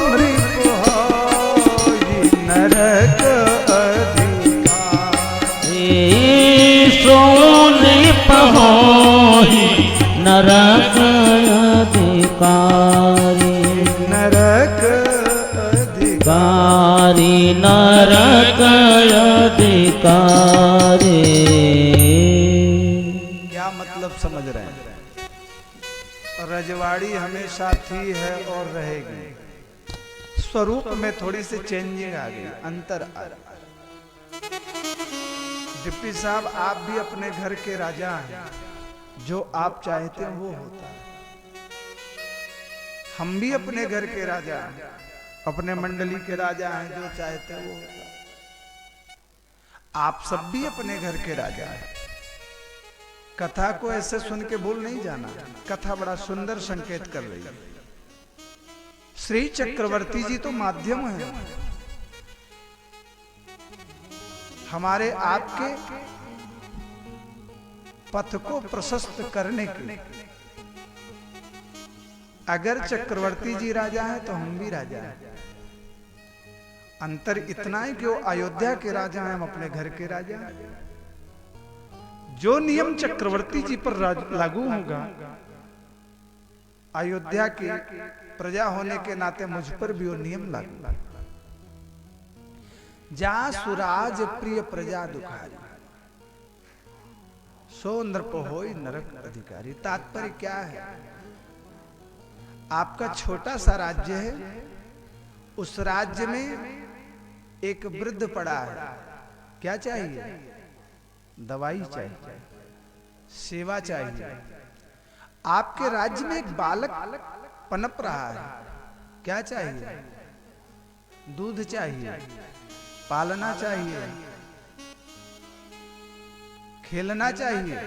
[SPEAKER 4] नृप होई नरक अधिकारी।
[SPEAKER 1] सो नृप होई नरक अधिकारी।
[SPEAKER 4] नरक
[SPEAKER 1] अधिकारी। नरक अधिकारी।
[SPEAKER 4] क्या मतलब समझ रहे हैं? रजवाड़ी हमेशा थी है और रहेगी। स्वरूप में थोड़ी सी चेंजिंग आ गई, अंतर आ गया। डिप्टी साहब, आप भी अपने घर के राजा हैं, जो आप चाहते हैं वो होता है। हम भी अपने घर के राजा हैं, अपने मंडली के राजा हैं, जो चाहते हैं वो होता है। आप सब भी अपने घर के राजा हैं। कथा को ऐसे सुन के भूल नहीं जाना, कथा बड़ा सुंदर संकेत कर रही है। श्री चक्रवर्ती जी तो माध्यम है हमारे आपके पथ को प्रशस्त करने के। अगर चक्रवर्ती जी राजा हैं तो हम भी राजा हैं। अंतर इतना है कि वो अयोध्या के राजा हैं, हम अपने घर के राजा हैं। जो नियम चक्रवर्ती जी पर लागू होगा, अयोध्या की प्रजा होने के नाते मुझ पर भी वो नियम लागू। जासुराज प्रिय प्रजा दुखारी। सो नृप होई नरक अधिकारी। तात्पर्य क्या है? आपका छोटा सा राज्य है, उस राज्य में एक वृद्ध पड़ा है। क्या चाहिए? दवाई चाहिए, सेवा चाहिए। आपके राज्य में एक बालक पनप रहा है। क्या चाहिए? दूध चाहिए, पालना चाहिए, खेलना चाहिए।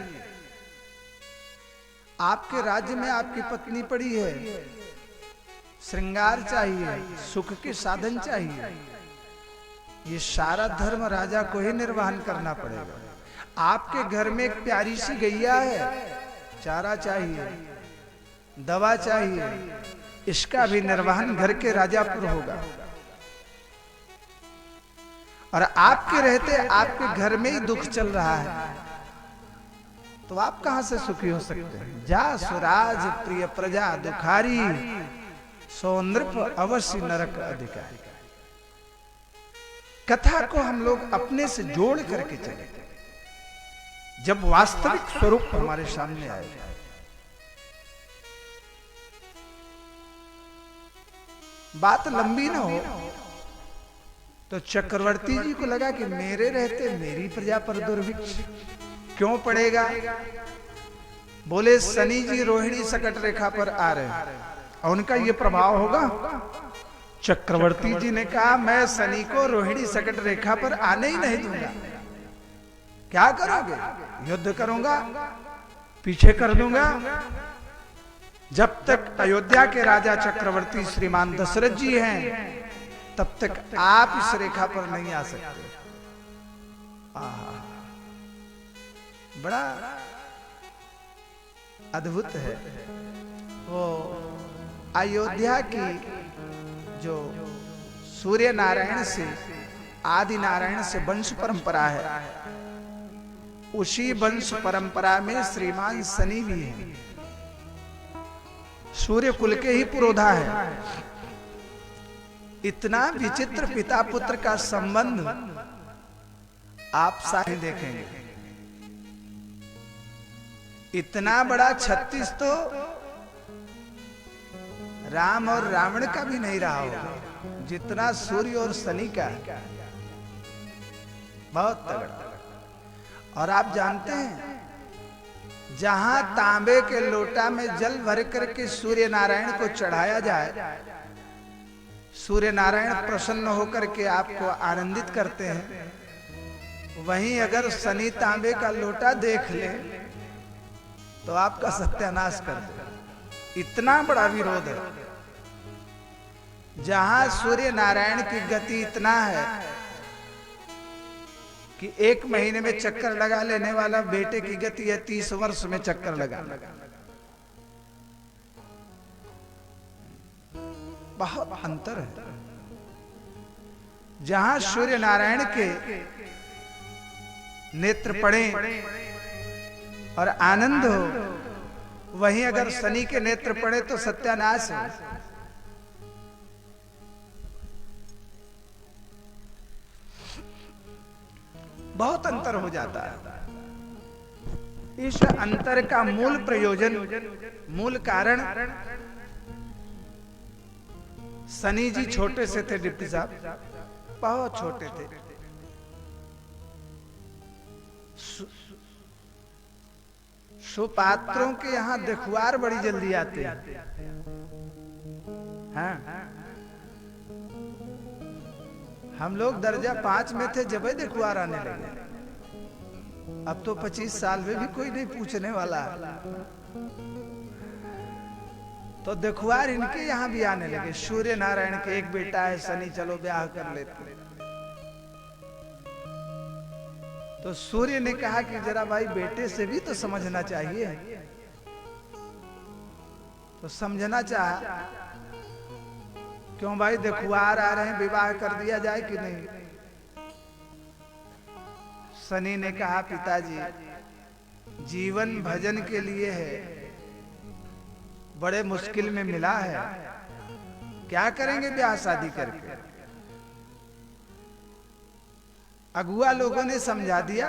[SPEAKER 4] आपके राज्य में आपकी पत्नी पड़ी है, श्रृंगार चाहिए, सुख के साधन चाहिए। ये सारा धर्म राजा को ही निर्वहन करना पड़ेगा। आपके घर में एक प्यारी सी गैया है, चारा चाहिए, दवा चाहिए, इसका भी निर्वहन घर के राजा पर होगा। और आपके रहते आपके घर में ही दुख चल रहा है, तो आप कहां से सुखी हो सकते हैं? जासुराज प्रिय प्रजा दुखारी। सो नृप अवश्य नरक अधिकारी। कथा को हम लोग अपने से जोड़ करके चले, जब वास्तविक स्वरूप हमारे सामने आएगा। बात लंबी ना हो तो तो चक्रवर्ती जी को लगा कि मेरे रहते मेरी प्रजा पर दुर्भिक्ष क्यों पड़ेगा। बोले शनि जी रोहिणी सकट रेखा पर आ रहे हैं और उनका ये प्रभाव होगा। चक्रवर्ती जी ने कहा मैं शनि को रोहिणी सकट रेखा पर आने ही नहीं दूंगा। क्या करोगे? युद्ध करूंगा, पीछे कर दूंगा। जब तक अयोध्या के राजा चक्रवर्ती श्रीमान दशरथ जी हैं तब तक आप इस रेखा पर नहीं आ सकते। बड़ा अद्भुत है। वो अयोध्या की जो सूर्य नारायण से आदि नारायण से वंश परंपरा है, उसी वंश परंपरा में श्रीमान शनि भी है। सूर्य कुल के ही पुरोधा है। इतना विचित्र पिता पुत्र का संबंध आप साथ देखेंगे। इतना बड़ा 36 तो राम और रावण का भी नहीं रहा होगा जितना सूर्य और शनि का। बहुत तगड़ा। और आप जानते हैं जहां तांबे के लोटा में जल भर करके सूर्य नारायण को चढ़ाया जाए, सूर्य नारायण प्रसन्न होकर के आपको आनंदित करते हैं। वहीं अगर शनि तांबे का लोटा देख ले तो आपका सत्यानाश कर दे। इतना बड़ा विरोध है। जहां सूर्य नारायण की गति इतना है कि 1 महीने में चक्कर लगा लेने वाला बेटे की गति है 30 वर्ष में चक्कर लगा। बहुत अंतर है। जहां सूर्य नारायण के नेत्र पड़े और आनंद हो, वहीं अगर शनि के नेत्र पड़े तो सत्यानाश हो। बहुत अंतर हो जाता है। इस अंतर का मूल प्रयोजन, मूल कारण, शनि जी छोटे से थे डिप्टी साहब, बहुत छोटे थे। सुपात्रों के यहाँ देखुआर बड़ी जल्दी आते हैं। हाँ? हम लोग दर्जा 5 में थे जब देखुआर आने लगे। अब तो 25 साल में भी कोई नहीं पूछने वाला। तो देखुआर इनके यहाँ भी आने लगे। सूर्य नारायण के एक बेटा है शनि, चलो ब्याह कर लेते। तो सूर्य ने कहा कि जरा भाई बेटे से भी तो समझना चाहिए। तो समझना चाहा, क्यों भाई देखुआर आ रहे हैं, विवाह कर दिया जाए कि नहीं। शनि ने कहा पिताजी जीवन भजन के लिए है, बड़े मुश्किल में मिला है, क्या करेंगे ब्याह शादी करके। अगुआ लोगों ने समझा दिया,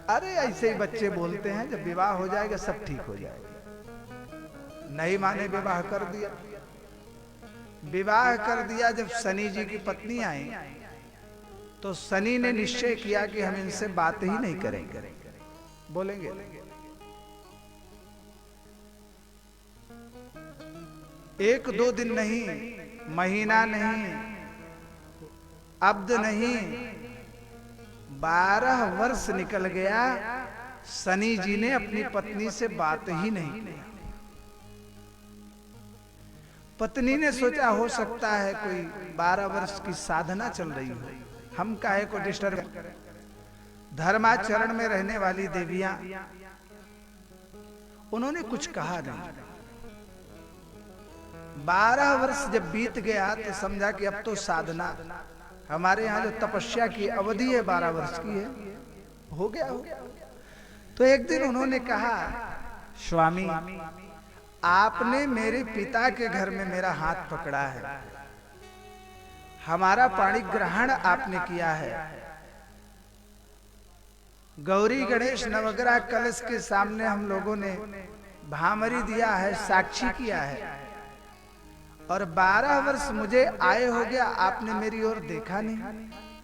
[SPEAKER 4] अरे ऐसे ही बच्चे बोलते हैं, जब विवाह हो जाएगा सब ठीक हो जाएगा। नहीं माने, विवाह कर दिया। विवाह कर दिया। जब शनि जी की पत्नी आई तो शनि ने निश्चय किया कि हम इनसे बात ही नहीं करेंगे, बोलेंगे। एक दो दिन नहीं, महीना नहीं, अब्द नहीं, 12 वर्ष निकल गया। शनि जी ने अपनी पत्नी से बात ही नहीं की। पत्नी ने सोचा हो सकता है कोई 12 वर्ष की साधना चल रही हो, हम काहे को डिस्टर्ब करें। धर्माचरण में रहने वाली देवियां, उन्होंने कुछ कहा नहीं। 12 वर्ष जब बीत गया तो समझा कि अब तो साधना, हमारे यहाँ जो तपस्या की अवधि है 12 वर्ष की है, हो गया। तो एक दिन उन्होंने कहा, स्वामी आपने मेरे पिता के घर में मेरा हाथ पकड़ा है, हमारा पाणी ग्रहण आपने किया है, गौरी गणेश नवग्रह कलश के सामने हम लोगों ने भामरी दिया है, साक्षी किया है, और 12 वर्ष मुझे आए हो गया, आपने मेरी ओर देखा नहीं,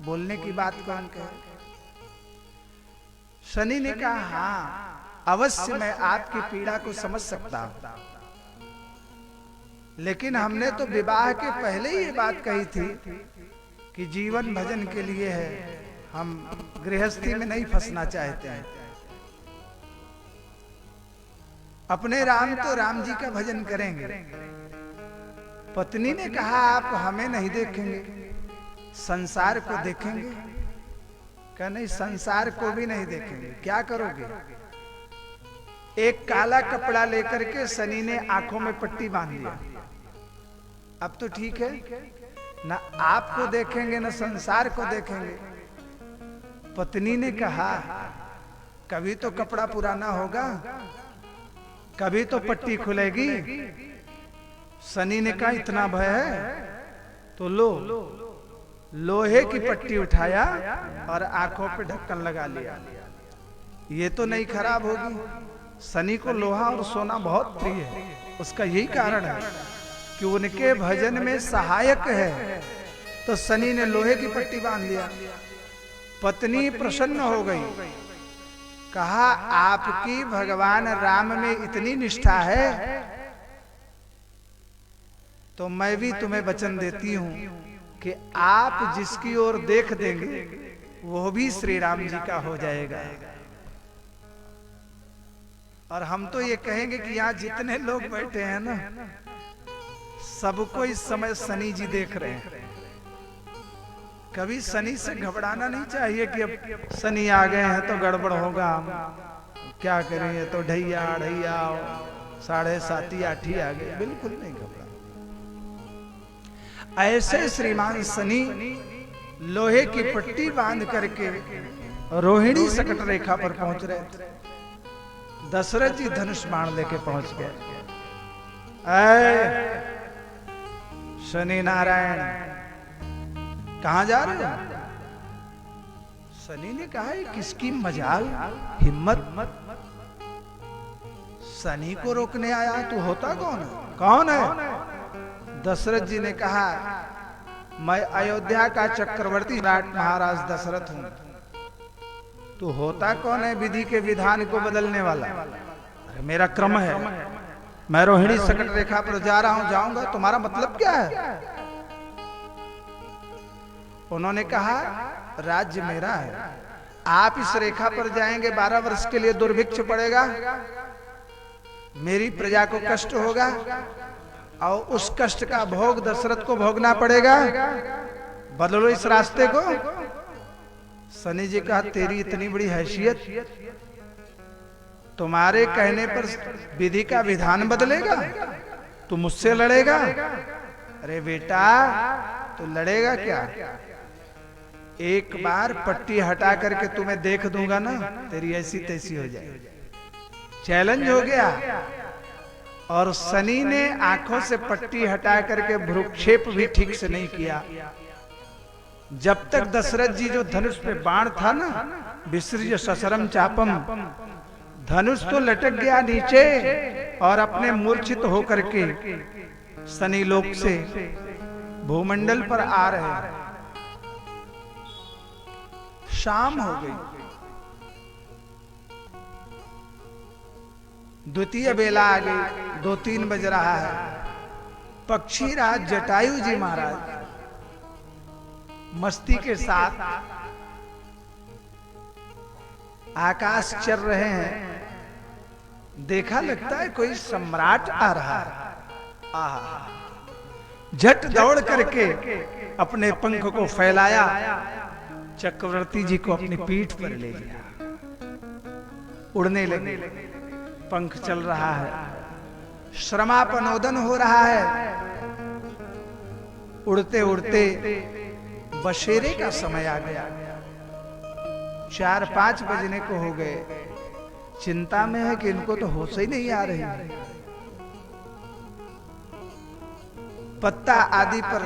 [SPEAKER 4] बोलने की बात कौन कहे। शनि ने कहा हाँ अवश्य मैं आपकी पीड़ा को समझ सकता हूं, लेकिन हमने तो विवाह के पहले ही ये बात कही थी कि जीवन भजन के लिए है, हम गृहस्थी में नहीं फंसना चाहते हैं। अपने राम तो राम जी का भजन करेंगे। पत्नी ने कहा आप हमें नहीं देखेंगे, संसार को देखेंगे। कहा नहीं, संसार को भी नहीं देखेंगे। क्या करोगे? एक काला कपड़ा लेकर के शनि ने आंखों में पट्टी बांध दिया। अब तो ठीक है, ना आपको देखेंगे ना संसार को देखेंगे। पत्नी ने कहा कभी तो कपड़ा पुराना होगा, कभी तो पट्टी खुलेगी। शनि ने कहा इतना भय है तो लो, लोहे की पट्टी उठाया और आंखों पे ढक्कन लगा लिया। ये तो नहीं खराब होगी। शनि को लोहा और सोना बहुत प्रिय है। उसका यही कारण है कि उनके भजन में सहायक है। तो शनि ने लोहे की पट्टी बांध दिया। पत्नी प्रसन्न हो गई, कहा आपकी भगवान राम में इतनी निष्ठा है तो मैं भी तुम्हें वचन देती हूं कि आप जिसकी ओर देख देंगे वो भी श्री राम जी का हो जाएगा। और हम तो ये कहेंगे कि यहाँ जितने लोग बैठे हैं ना, सबको इस समय शनि जी देख रहे हैं। कभी शनि से घबराना नहीं चाहिए कि अब शनि आ गए हैं तो गड़बड़ होगा, हम क्या करें, तो ढैया ढैया 7:30 8 ही आ गए। बिल्कुल नहीं घबरा। ऐसे श्रीमान शनि लोहे की पट्टी बांध करके रोहिणी सकट रेखा पर पहुंच रहे थे। दशरथ जी धनुष बाण लेके पहुंच गए। शनि नारायण कहां जा रहे हो? शनि ने कहा किसकी मजाल हिम्मत, शनि को रोकने आया तू होता कौन है? कौन है? दशरथ जी ने कहा मैं अयोध्या का चक्रवर्ती सम्राट महाराज दशरथ हूं। तू होता कौन है विधि के विधान को बदलने वाला? अरे मेरा क्रम है, मैं रोहिणी सकट रेखा पर जा रहा हूं, जाऊंगा, तुम्हारा मतलब क्या है? उन्होंने कहा राज्य मेरा है, आप इस रेखा पर जाएंगे 12 वर्ष के लिए दुर्भिक्ष पड़ेगा, मेरी प्रजा को कष्ट होगा और उस कष्ट का भोग दशरथ को भोगना पड़ेगा। बदलो इस रास्ते को। शनि जी कहा तेरी इतनी बड़ी हैसियत, तुम्हारे कहने पर विधि का विधान बदलेगा? तू मुझसे लड़ेगा? अरे बेटा तू लड़ेगा क्या? एक बार पट्टी हटा करके तुम्हें देख दूंगा ना, तेरी ऐसी तैसी हो जाएगी। चैलेंज हो गया। और शनि ने आंखों से पट्टी हटा करके भ्रूक्षेप भी ठीक से नहीं किया। जब तक दशरथ जी जो धनुष पे बाण था ना, विसृज ससरम चापम, धनुष तो लटक गया नीचे और अपने मूर्छित होकर के शनि लोक से भूमंडल पर आ रहे। शाम हो गई, द्वितीय बेला आ गई, 2-3 बज रहा है। पक्षीराज जटायु जी महाराज मस्ती के साथ आकाश चल रहे हैं। देखा लगता है कोई सम्राट आ रहा है। आहा, झट दौड़ करके अपने पंख को फैलाया, चक्रवर्ती जी को अपनी पीठ पर ले लिया। उड़ने लगे, पंख चल रहा है, श्रमापनोदन हो रहा है। उड़ते उड़ते बसेरे का समय आ गया। 4-5 बजने को हो गए। चिंता में है कि इनको तो होश ही नहीं आ रही। पत्ता आदि पर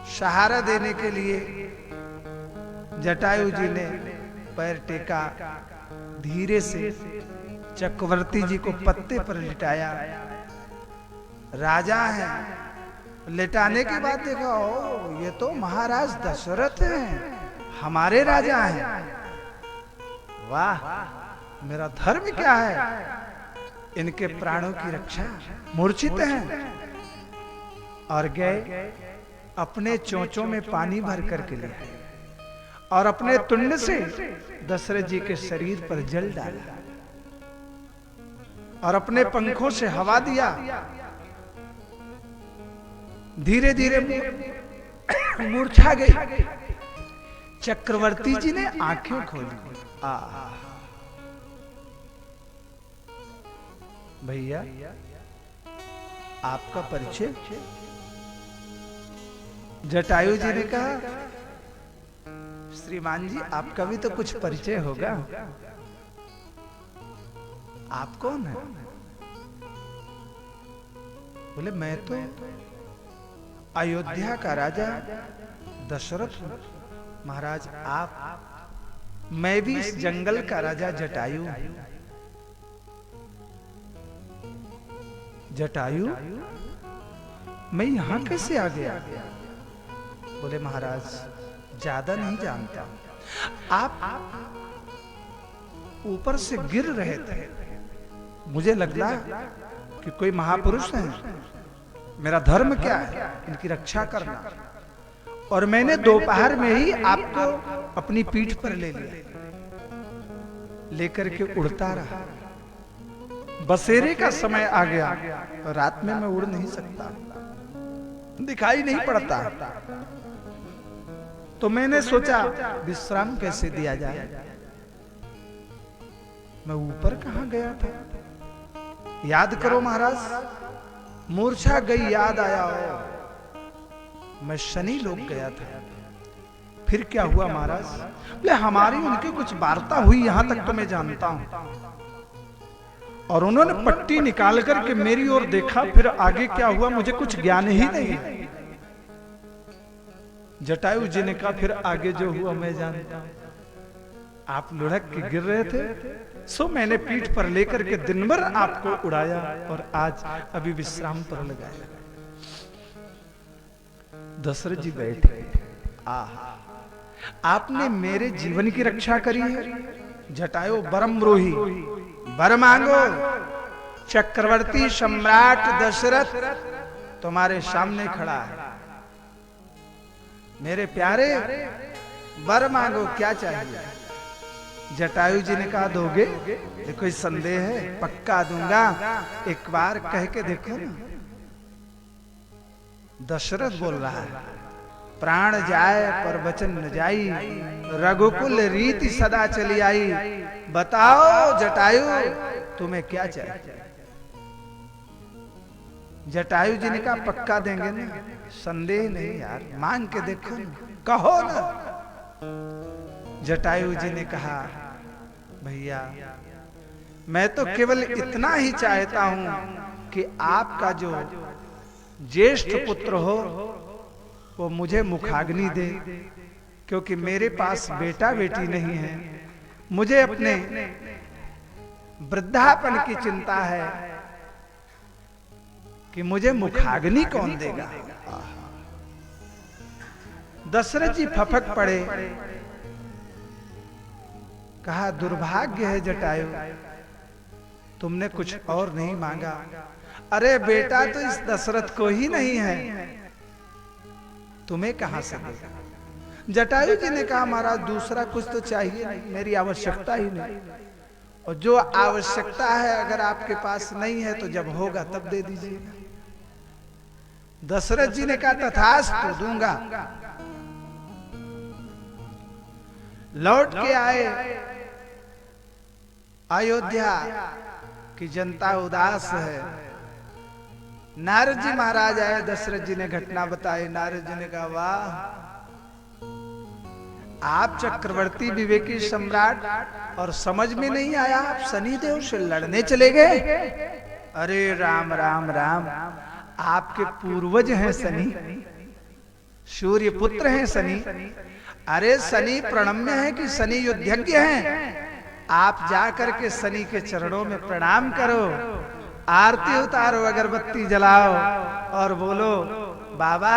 [SPEAKER 4] सहारा देने के लिए जटायु जी ने पैर टेका, धीरे से चक्रवर्ती जी को पत्ते पर लिटाया। राजा हैं, लेटाने के बाद देखा ओ ये तो महाराज दशरथ हैं, हमारे राजा हैं। वाह, मेरा धर्म क्या है, इनके प्राणों की रक्षा। मूर्छित हैं और गए अपने चोंचों में पानी भर करके ले और अपने तुंड से दशरथ जी के शरीर पर जल डाला और अपने पंखों से हवा दिया। धीरे धीरे मूर्छा गई। चक्रवर्ती जी ने आंखें खोली। भैया आपका परिचय? जटायु जी ने कहा, श्रीमान जी आपका भी तो कुछ परिचय होगा, आप कौन है? बोले मैं तो अयोध्या का राजा दशरथ हूं। महाराज आप? मैं भी इस जंगल का राजा जटायु। जटायु, मैं यहां कैसे आ गया? बोले महाराज ज्यादा नहीं जानता, आप ऊपर से गिर रहे थे, मुझे लगा कि कोई महापुरुष है, मेरा धर्म क्या है, इनकी रक्षा करना, और मैंने दोपहर में ही आपको अपनी पीठ पर ले लिया, लेकर के उड़ता रहा। बसेरे का समय आ गया, रात में मैं उड़ नहीं सकता, दिखाई नहीं पड़ता, तो मैंने सोचा विश्राम कैसे दिया जाए। मैं ऊपर कहां गया था, याद करो महाराज, मूर्छा गई, याद आया मैं शनि लोक गया था। फिर क्या हुआ महाराज? बोले हमारी उनकी कुछ वार्ता हुई, यहां तक तो मैं जानता हूं, और उन्होंने पट्टी निकाल करके मेरी ओर देखा, फिर आगे क्या हुआ मुझे कुछ ज्ञान ही नहीं है। जटायु जी ने कहा फिर आगे जो हुआ मैं जानता हूं, आप लुढ़क के गिर रहे थे, सो मैंने पीठ पर लेकर के दिन भर आपको उड़ाया और आज अभी विश्राम पर लगाया। दशरथ जी बैठे, आपने मेरे जीवन की रक्षा करी है। जटायु बरमरोही, वर मांगो, चक्रवर्ती सम्राट दशरथ तुम्हारे सामने खड़ा है। मेरे प्यारे वर मांगो, क्या चाहिए? जटायु जी ने कहा दोगे? कोई संदेह है? पक्का दूंगा, एक बार कह के देखो ना। दशरथ बोल रहा है, प्राण जाए पर वचन न जाई, रघुकुल रीति सदा चली आई। बताओ जटायु तुम्हें क्या चाहिए? जटायु जी ने कहा पक्का देंगे ना, संदेह नहीं यार, मांग के देखो, कहो ना। जटायु जी ने कहा भैया मैं तो केवल इतना ही चाहता हूं कि आपका जो ज्येष्ठ पुत्र हो वो मुझे मुखाग्नि दे, क्योंकि मेरे पास बेटा बेटी नहीं है, मुझे अपने वृद्धापन की चिंता है कि मुझे मुखाग्नि कौन देगा। दशरथ जी फफक पड़े, कहा दुर्भाग्य है जटायु, तुमने कुछ और नहीं मांगा। अरे बेटा तो इस दशरथ को ही नहीं है, तुम्हें कहां से देगा? जटायु जी ने कहा महाराज दूसरा कुछ तो चाहिए नहीं, मेरी आवश्यकता ही नहीं, और जो आवश्यकता है अगर आपके पास नहीं है तो जब होगा तब दे दीजिएगा। दशरथ जी ने कहा तथास्तु, दूंगा। लौट के आए, अयोध्या की जनता उदास है। नारद जी महाराज आए, दशरथ जी ने घटना बताई। नारद जी ने कहा वाह, आप चक्रवर्ती विवेकी सम्राट, और समझ में नहीं आया आप शनिदेव से लड़ने चले गए। अरे राम राम राम, आपके पूर्वज हैं शनि, सूर्य पुत्र हैं शनि। अरे शनि प्रणम्य है कि शनि युद्धज्ञ हैं? आप जाकर के शनि के चरणों में प्रणाम करो, आरती उतारो, अगरबत्ती जलाओ और बोलो बाबा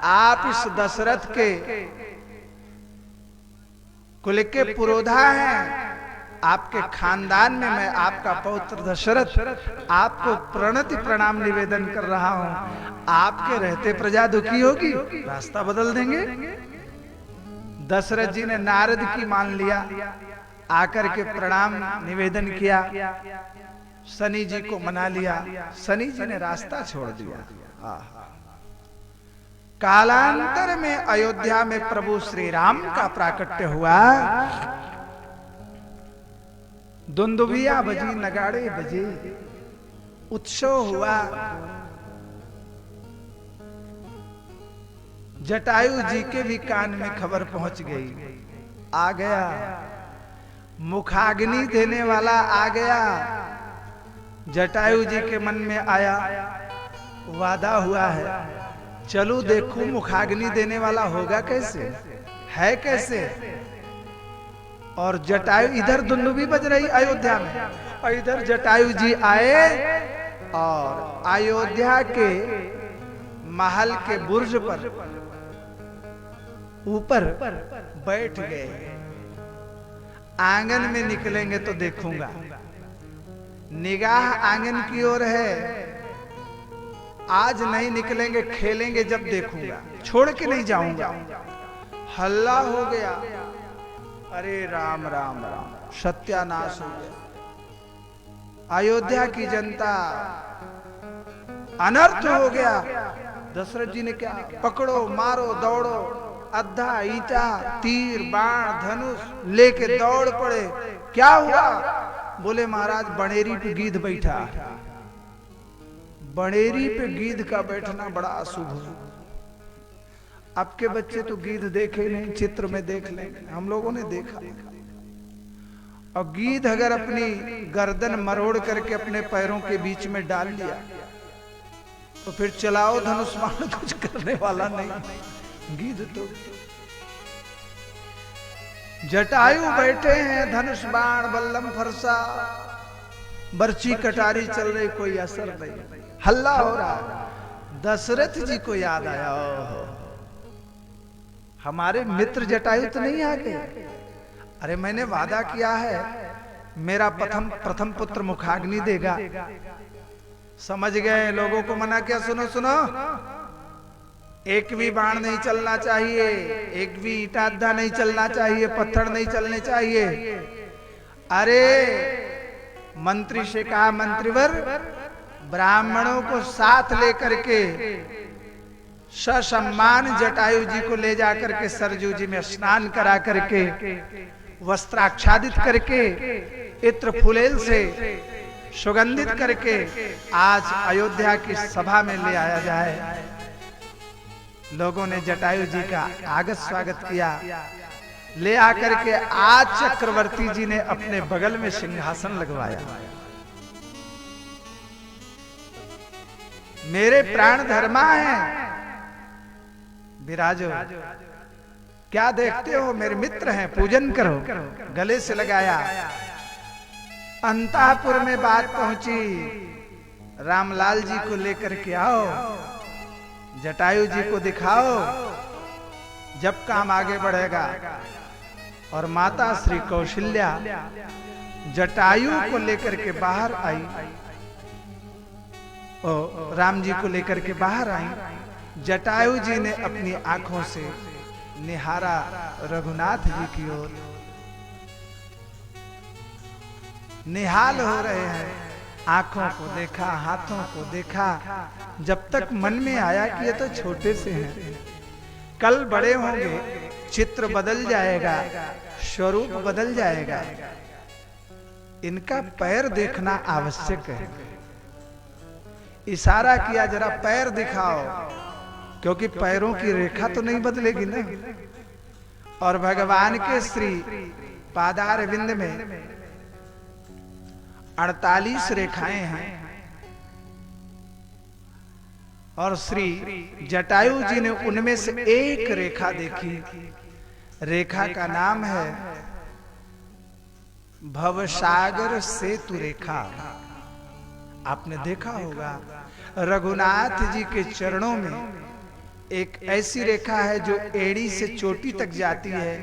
[SPEAKER 4] आप इस दशरथ के कुल के पुरोधा हैं, आपके खानदान में मैं आपका पौत्र दशरथ आपको प्रणति प्रणाम निवेदन कर रहा हूं। आपके रहते प्रजा दुखी होगी, रास्ता बदल देंगे। दशरथ जी ने नारद की मान लिया, आकर के प्रणाम निवेदन किया, शनि जी को मना लिया, शनि जी ने रास्ता छोड़ दिया। कालांतर में अयोध्या में प्रभु श्री राम का प्राकट्य हुआ। दुंदुभिया बजी, नगाड़े बजे, उत्सव हुआ। जटायु जी के भी कान में खबर पहुंच गई, आ गया मुखाग्नि देने वाला, आ गया। जटायु जी के मन में आया, वादा हुआ है, चलो देखो मुखाग्नि देने वाला होगा कैसे, है कैसे। और जटायु, इधर दुंदुभी बज रही अयोध्या में, और इधर जटायु जी आए और अयोध्या के महल के बुर्ज पर ऊपर बैठ गए। आंगन में निकलेंगे तो देखूंगा, निगाह आंगन की ओर है, आज नहीं निकलेंगे, खेलेंगे जब देखूंगा, छोड़ के नहीं जाऊंगा। हल्ला हो गया, अरे राम राम राम, सत्यानाश हो गया, अयोध्या की जनता, अनर्थ हो गया। दशरथ जी ने क्या, पकड़ो मारो दौड़ो, अद्धा ईटा तीर बाण धनुष लेके दौड़ पड़े। क्या हुआ? बोले महाराज बनेरी पे गीध बैठा। बनेरी पे गीध का बैठना बड़ा अशुभ है। आपके बच्चे तो गीध देखे नहीं, चित्र में देख लेंगे, हम लोगों ने देखा। और गीध अगर अपनी गर्दन मरोड़ करके अपने पैरों के बीच में डाल लिया तो फिर चलाओ धनुष बाण, कुछ करने वाला नहीं। गीध तो जटायु बैठे हैं, धनुष बाण बल्लम फरसा बर्ची कटारी चल रही, कोई असर नहीं, हल्ला हो रहा। दशरथ जी को याद आया, हमारे मित्र जटायु तो नहीं आ गए। अरे मैंने वादा किया है, मेरा प्रथम पुत्र मुखाग्नि देगा। समझ गए, लोगों को मना किया, सुनो सुनो, एक भी बाण नहीं चलना चाहिए, एक भी ईटा अद्धा नहीं चलना चाहिए, पत्थर नहीं चलने चाहिए। अरे मंत्री से कहा, मंत्रीवर ब्राह्मणों को साथ लेकर के ससम्मान जटायु जी को ले जाकर के सरजू जी में स्नान करा करके वस्त्राच्छादित करके इत्र फुलेल से सुगंधित करके आज अयोध्या की सभा में ले आया जाए। लोगों ने जटायु जी का आगत स्वागत किया, ले आकर के आज चक्रवर्ती जी ने अपने बगल में सिंहासन लगवाया। मेरे प्राण धर्मा हैं, विराजो, क्या देखते हो, मेरे मित्र हैं, पूजन करो। गले से लगाया। अंतापुर में बात पहुंची, रामलाल जी को लेकर के आओ, जटायु जी को दिखाओ, जब काम आगे बढ़ेगा। और माता श्री कौशल्या जटायु को लेकर के बाहर आई, और राम जी को लेकर के बाहर आई। जटायु जी ने अपनी आंखों से निहारा रघुनाथ जी की ओर, निहाल हो रहे हैं, आंखों को देखा, हाथों को देखा, जब तक मन में आया कि ये तो छोटे से हैं, कल बड़े होंगे, चित्र बदल जाएगा, स्वरूप बदल जाएगा, इनका पैर देखना आवश्यक है। इशारा किया, जरा पैर दिखाओ, क्योंकि पैरों की रेखा तो नहीं बदलेगी ना। और भगवान के श्री पादार विंद में 48 रेखाएं हैं, और श्री जटायु जी ने उनमें से एक रेखा देखी। रेखा का नाम है भवसागर सेतु रेखा। आपने देखा होगा रघुनाथ जी के चरणों में एक ऐसी रेखा है जो एड़ी से चोटी तक जाती है,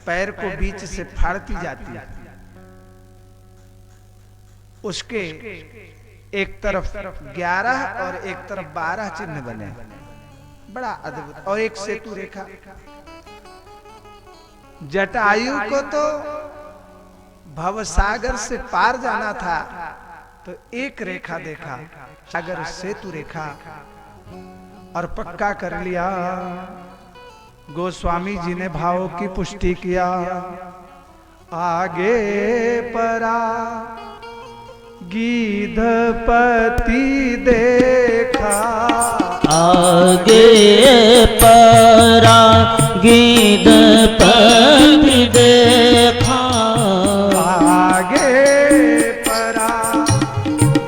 [SPEAKER 4] पैर को बीच से फाड़ती जाती है। उसके एक तरफ 11 और एक तरफ 12 चिन्ह बने, बड़ा अद्भुत। और एक सेतु रेखा। जटायु को तो भवसागर से पार जाना था, तो एक रेखा देखा, सागर सेतु रेखा, और पक्का कर लिया। गोस्वामी जी ने भाव की पुष्टि किया। आगे परा गीधपति देखा,
[SPEAKER 1] आगे परा गीधपति देखा,
[SPEAKER 4] आगे परा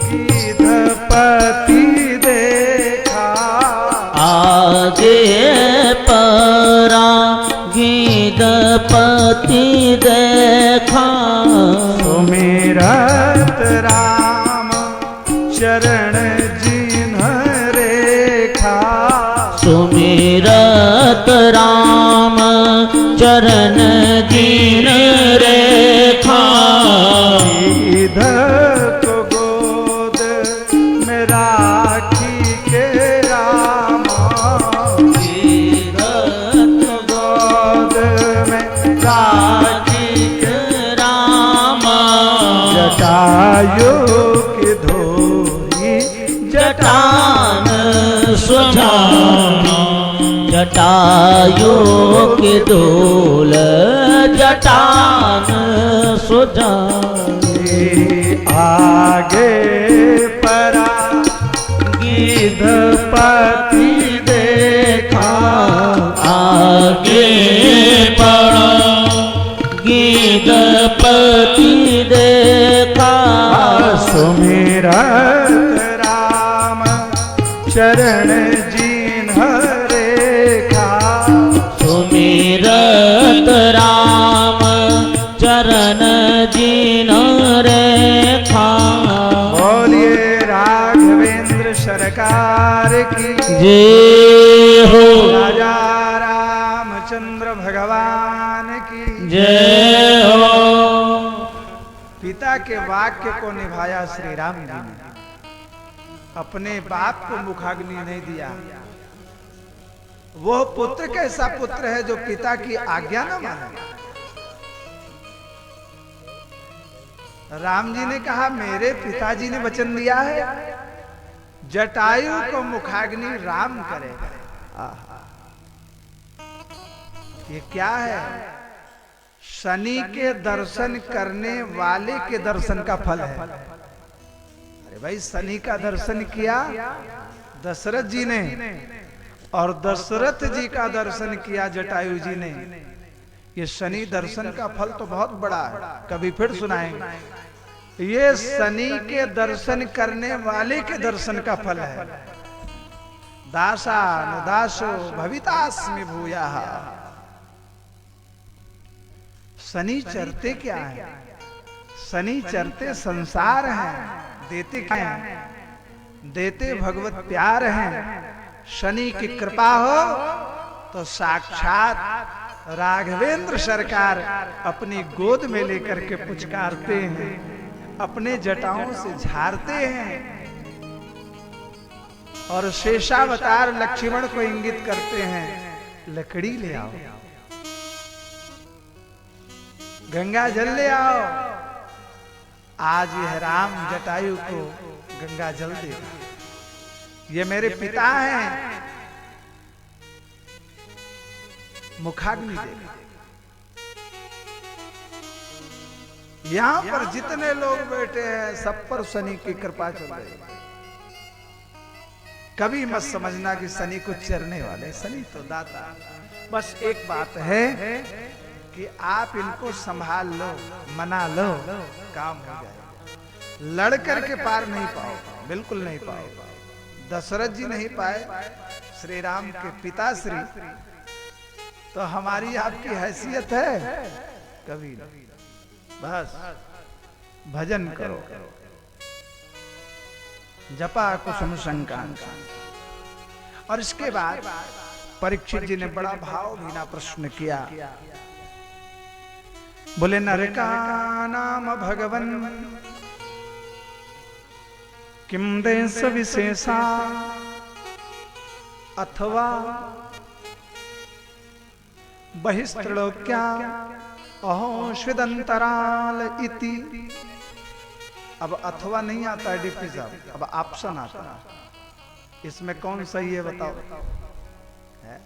[SPEAKER 4] गीधपति देखा,
[SPEAKER 1] आगे परा गीधपति देखा।
[SPEAKER 4] सुमिरत राम चरण जिन्ह रेखा,
[SPEAKER 1] सुमिरत राम चरण जिन्ह रेखा।
[SPEAKER 4] गीध को गोद में राखी के राम,
[SPEAKER 1] गीध
[SPEAKER 4] गोद में राखी
[SPEAKER 1] के राम।
[SPEAKER 4] जटायु की धोई
[SPEAKER 1] जटान सुजान, जटायु के धूल जटान सुजान।
[SPEAKER 4] आगे परा गीधपति देखा,
[SPEAKER 1] आगे पड़ा गीधपति देखा।
[SPEAKER 4] सुमिरत राम चरण जिन्ह रेखा,
[SPEAKER 1] सुमिरत राम चरण जिन्ह रेखा।
[SPEAKER 4] बोलिए राघवेंद्र सरकार की
[SPEAKER 1] जय हो,
[SPEAKER 4] राजा रामचंद्र भगवान की
[SPEAKER 1] जय हो।
[SPEAKER 4] पिता के वाक्य को निभाया श्री राम जी ने, अपने बाप को मुखाग्नि नहीं दिया। वो पुत्र कैसा पुत्र है जो पिता की आज्ञा न माने। राम जी ने कहा मेरे पिताजी ने वचन दिया है, जटायु को मुखाग्नि राम करेगा। ये क्या है? शनि के दर्शन करने वाले के दर्शन का फल है। अरे भाई, शनि का दर्शन किया दशरथ जी ने, और दशरथ जी का दर्शन किया जटायु जी ने। ये शनि दर्शन का फल तो बहुत बड़ा है, कभी फिर सुनाएंगे। ये शनि के दर्शन करने वाले के दर्शन का फल है। दासा नुदासो भवितास्मि भूयाः। शनि चरते क्या है? शनि चरते संसार हैं, देते क्या हैं? देते भगवत प्यार हैं। शनि की कृपा हो तो साक्षात राघवेंद्र सरकार अपनी गोद में लेकर के पुचकारते हैं, अपने जटाओं से झारते हैं, और शेषावतार लक्ष्मण को इंगित करते हैं, लकड़ी ले आओ, गंगा जल ले आओ। आज यह राम जटायु को गंगा जल देगा। ये मेरे पिता हैं, मुखाग्नि देगा। यहां पर जितने लोग बैठे हैं सब पर शनि की कृपा चल रही है। कभी मत समझना कि शनि को चरने वाले, शनि तो दाता। बस एक बात है कि आप इनको संभाल लो, मना लो, काम हो जाएगा। लड़ करके पार नहीं पाओ, बिल्कुल नहीं पाओ। दशरथ जी नहीं पाए, श्री राम के पिता श्री, तो हमारी आपकी हैसियत है? कभी नहीं। बस भजन करो। जपा कुसुम शंकांका। और इसके बाद परीक्षित जी ने बड़ा भाव भीना प्रश्न किया। बोले नरका नाम भगवन किम देश विशेषा अथवा बहिस्त्रलोक्या अहो स्विदंतराल इति। अब अथवा नहीं आता है डिप्टी साहब, अब ऑप्शन आता है। इसमें कौन सही है बताओ? है?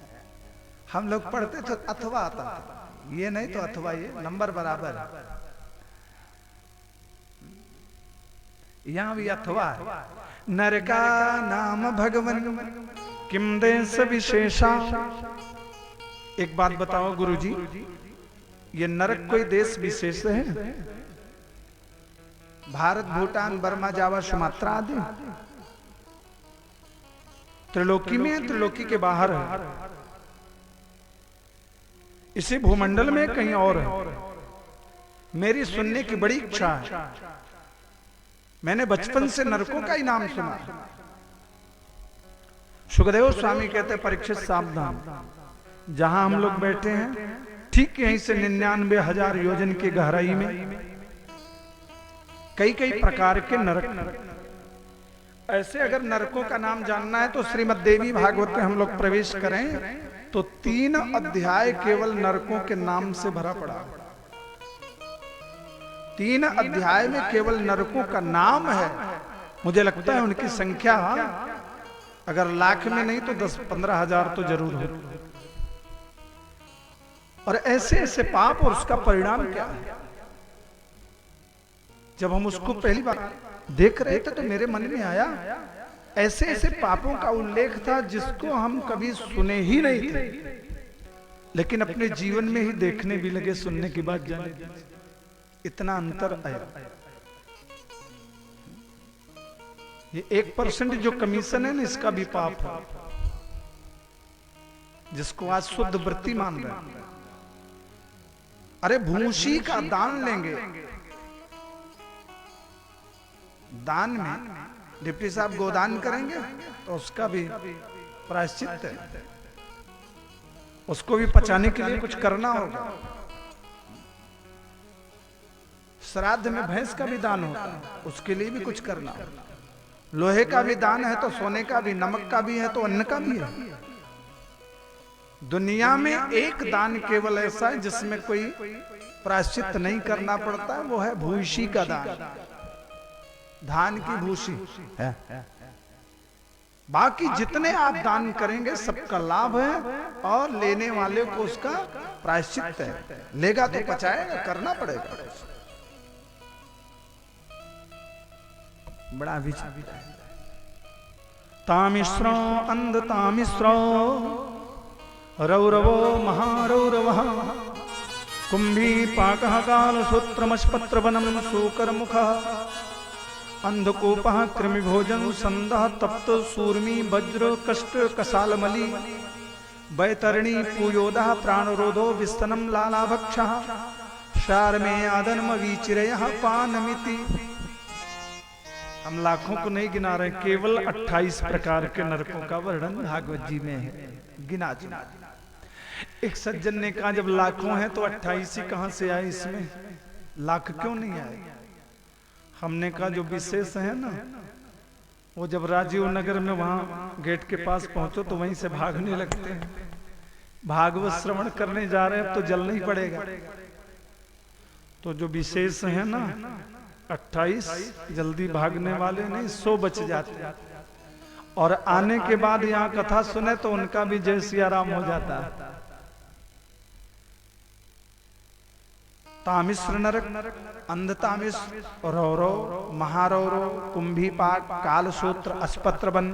[SPEAKER 4] हम लोग पढ़ते तो अथवा आता था, ये नहीं तो अथवा, ये नंबर बराबर है। यहां भी अथवा है। नरका नाम भगवन किम देश विशेषा। एक बात बताओ गुरुजी, ये नरक कोई देश विशेष है? भारत, भूटान, बर्मा, जावा, सुमात्रा आदि त्रिलोकी में है, त्रिलोकी के बाहर है, इसी भूमंडल में कहीं और है। मेरी सुनने की बड़ी इच्छा है। मैंने बचपन से नरकों का ही नाम सुना। सुखदेव स्वामी कहते परीक्षित सावधान, जहां हम लोग बैठे हैं ठीक यहीं से 99,000 योजन की गहराई में कई कई प्रकार के नरक। ऐसे अगर नरकों का नाम जानना है तो श्रीमद् देवी भागवत में हम लोग प्रवेश करें तो 3 अध्याय केवल नरकों के नाम से भरा पड़ा। 3 अध्याय में केवल नरकों का नाम है। मुझे लगता है उनकी संख्या अगर लाख में नहीं तो 10-15 हजार तो जरूर हो। और ऐसे ऐसे पाप, और उसका परिणाम क्या है? जब हम उसको पहली बार देख रहे थे तो मेरे मन में आया, ऐसे ऐसे पापों का उल्लेख था जिसको हम कभी सुने ही नहीं थे, लेकिन अपने जीवन में ही देखने भी लगे, सुनने की बात जाने। इतना अंतर आया। ये 1% जो कमीशन है ना, इसका भी पाप है, जिसको आज शुद्ध वृत्ति मान रहे हैं। अरे भूसी का दान लेंगे, दान में डिप्टी साहब गोदान करेंगे तो उसका भी प्रायश्चित है, उसको भी पचाने के लिए कुछ करना होगा। श्राद्ध में भैंस का भी दान होता है, उसके लिए भी कुछ करना होगा। लोहे का भी दान है तो सोने का भी, नमक का भी है तो अन्न का भी है। दुनिया में एक दान केवल ऐसा है जिसमें कोई प्रायश्चित नहीं करना पड़ता है, वो है भूसी का दान, धान की भूसी है। बाकी जितने आप दान करेंगे सबका लाभ है और लेने वाले को उसका प्रायश्चित है। लेगा तो पचाएगा, करना पड़ेगा। बड़ा विचार। तामिश्रो अंध तामिश्रो रौरवो महारौरवः कुंभी पाकः कालसूत्रमश्पत्रवनं शूकरमुखः अंधकूपः कृमिभोजन संदः तप्त सूर्मी वज्र कष्ट कसालमली वैतरणी पूयोदः प्राणरोधो विस्तनम लालाभक्षः शारमे आदन्म विचिरयः पानमिति। हम लाखों को नहीं गिना रहे, केवल 28 प्रकार के नरकों का वर्णन भागवत जी में है, गिना चुना। एक सज्जन ने कहा जब लाखों हैं तो 28 ही कहां से आए, इसमें लाख क्यों नहीं आए? हमने कहा जो विशेष है ना, वो जब राजीव नगर में वहां गेट के पास पहुंचो तो वहीं से भागने लगते हैं। भागवत श्रवण करने जा रहे हैं तो जलना ही पड़ेगा। तो जो विशेष है ना 28, जल्दी भागने वाले नहीं, 100 बच जाते हैं। और आने के बाद यहाँ कथा सुने तो उनका भी जय सिया राम हो जाता है। तामिश्र नरक, अंधतामिश्र, रौरव, महारौरव, कुंभीपाक, कालसूत्र, अस्पत्रबन,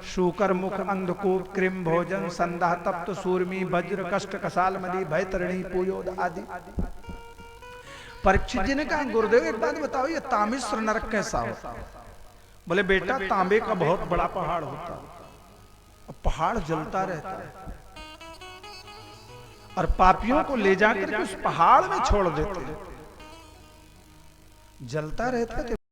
[SPEAKER 4] शूकर मुख, अंधकूप, कृम भोजन, संदाह, तप्त सूर्मी, वज्र कष्ट कसालमली, भयतरणी पूयोद आदि। परीक्षित जी ने कहा गुरुदेव एक बात बताओ, ये तामिश्र नरक कैसा होता? बोले बेटा तांबे का बहुत बड़ा पहाड़ होता है, पहाड़ जलता रहता है और पापियों को ले जाकर के उस पहाड़ में छोड़ देते हैं, जलता रहता है।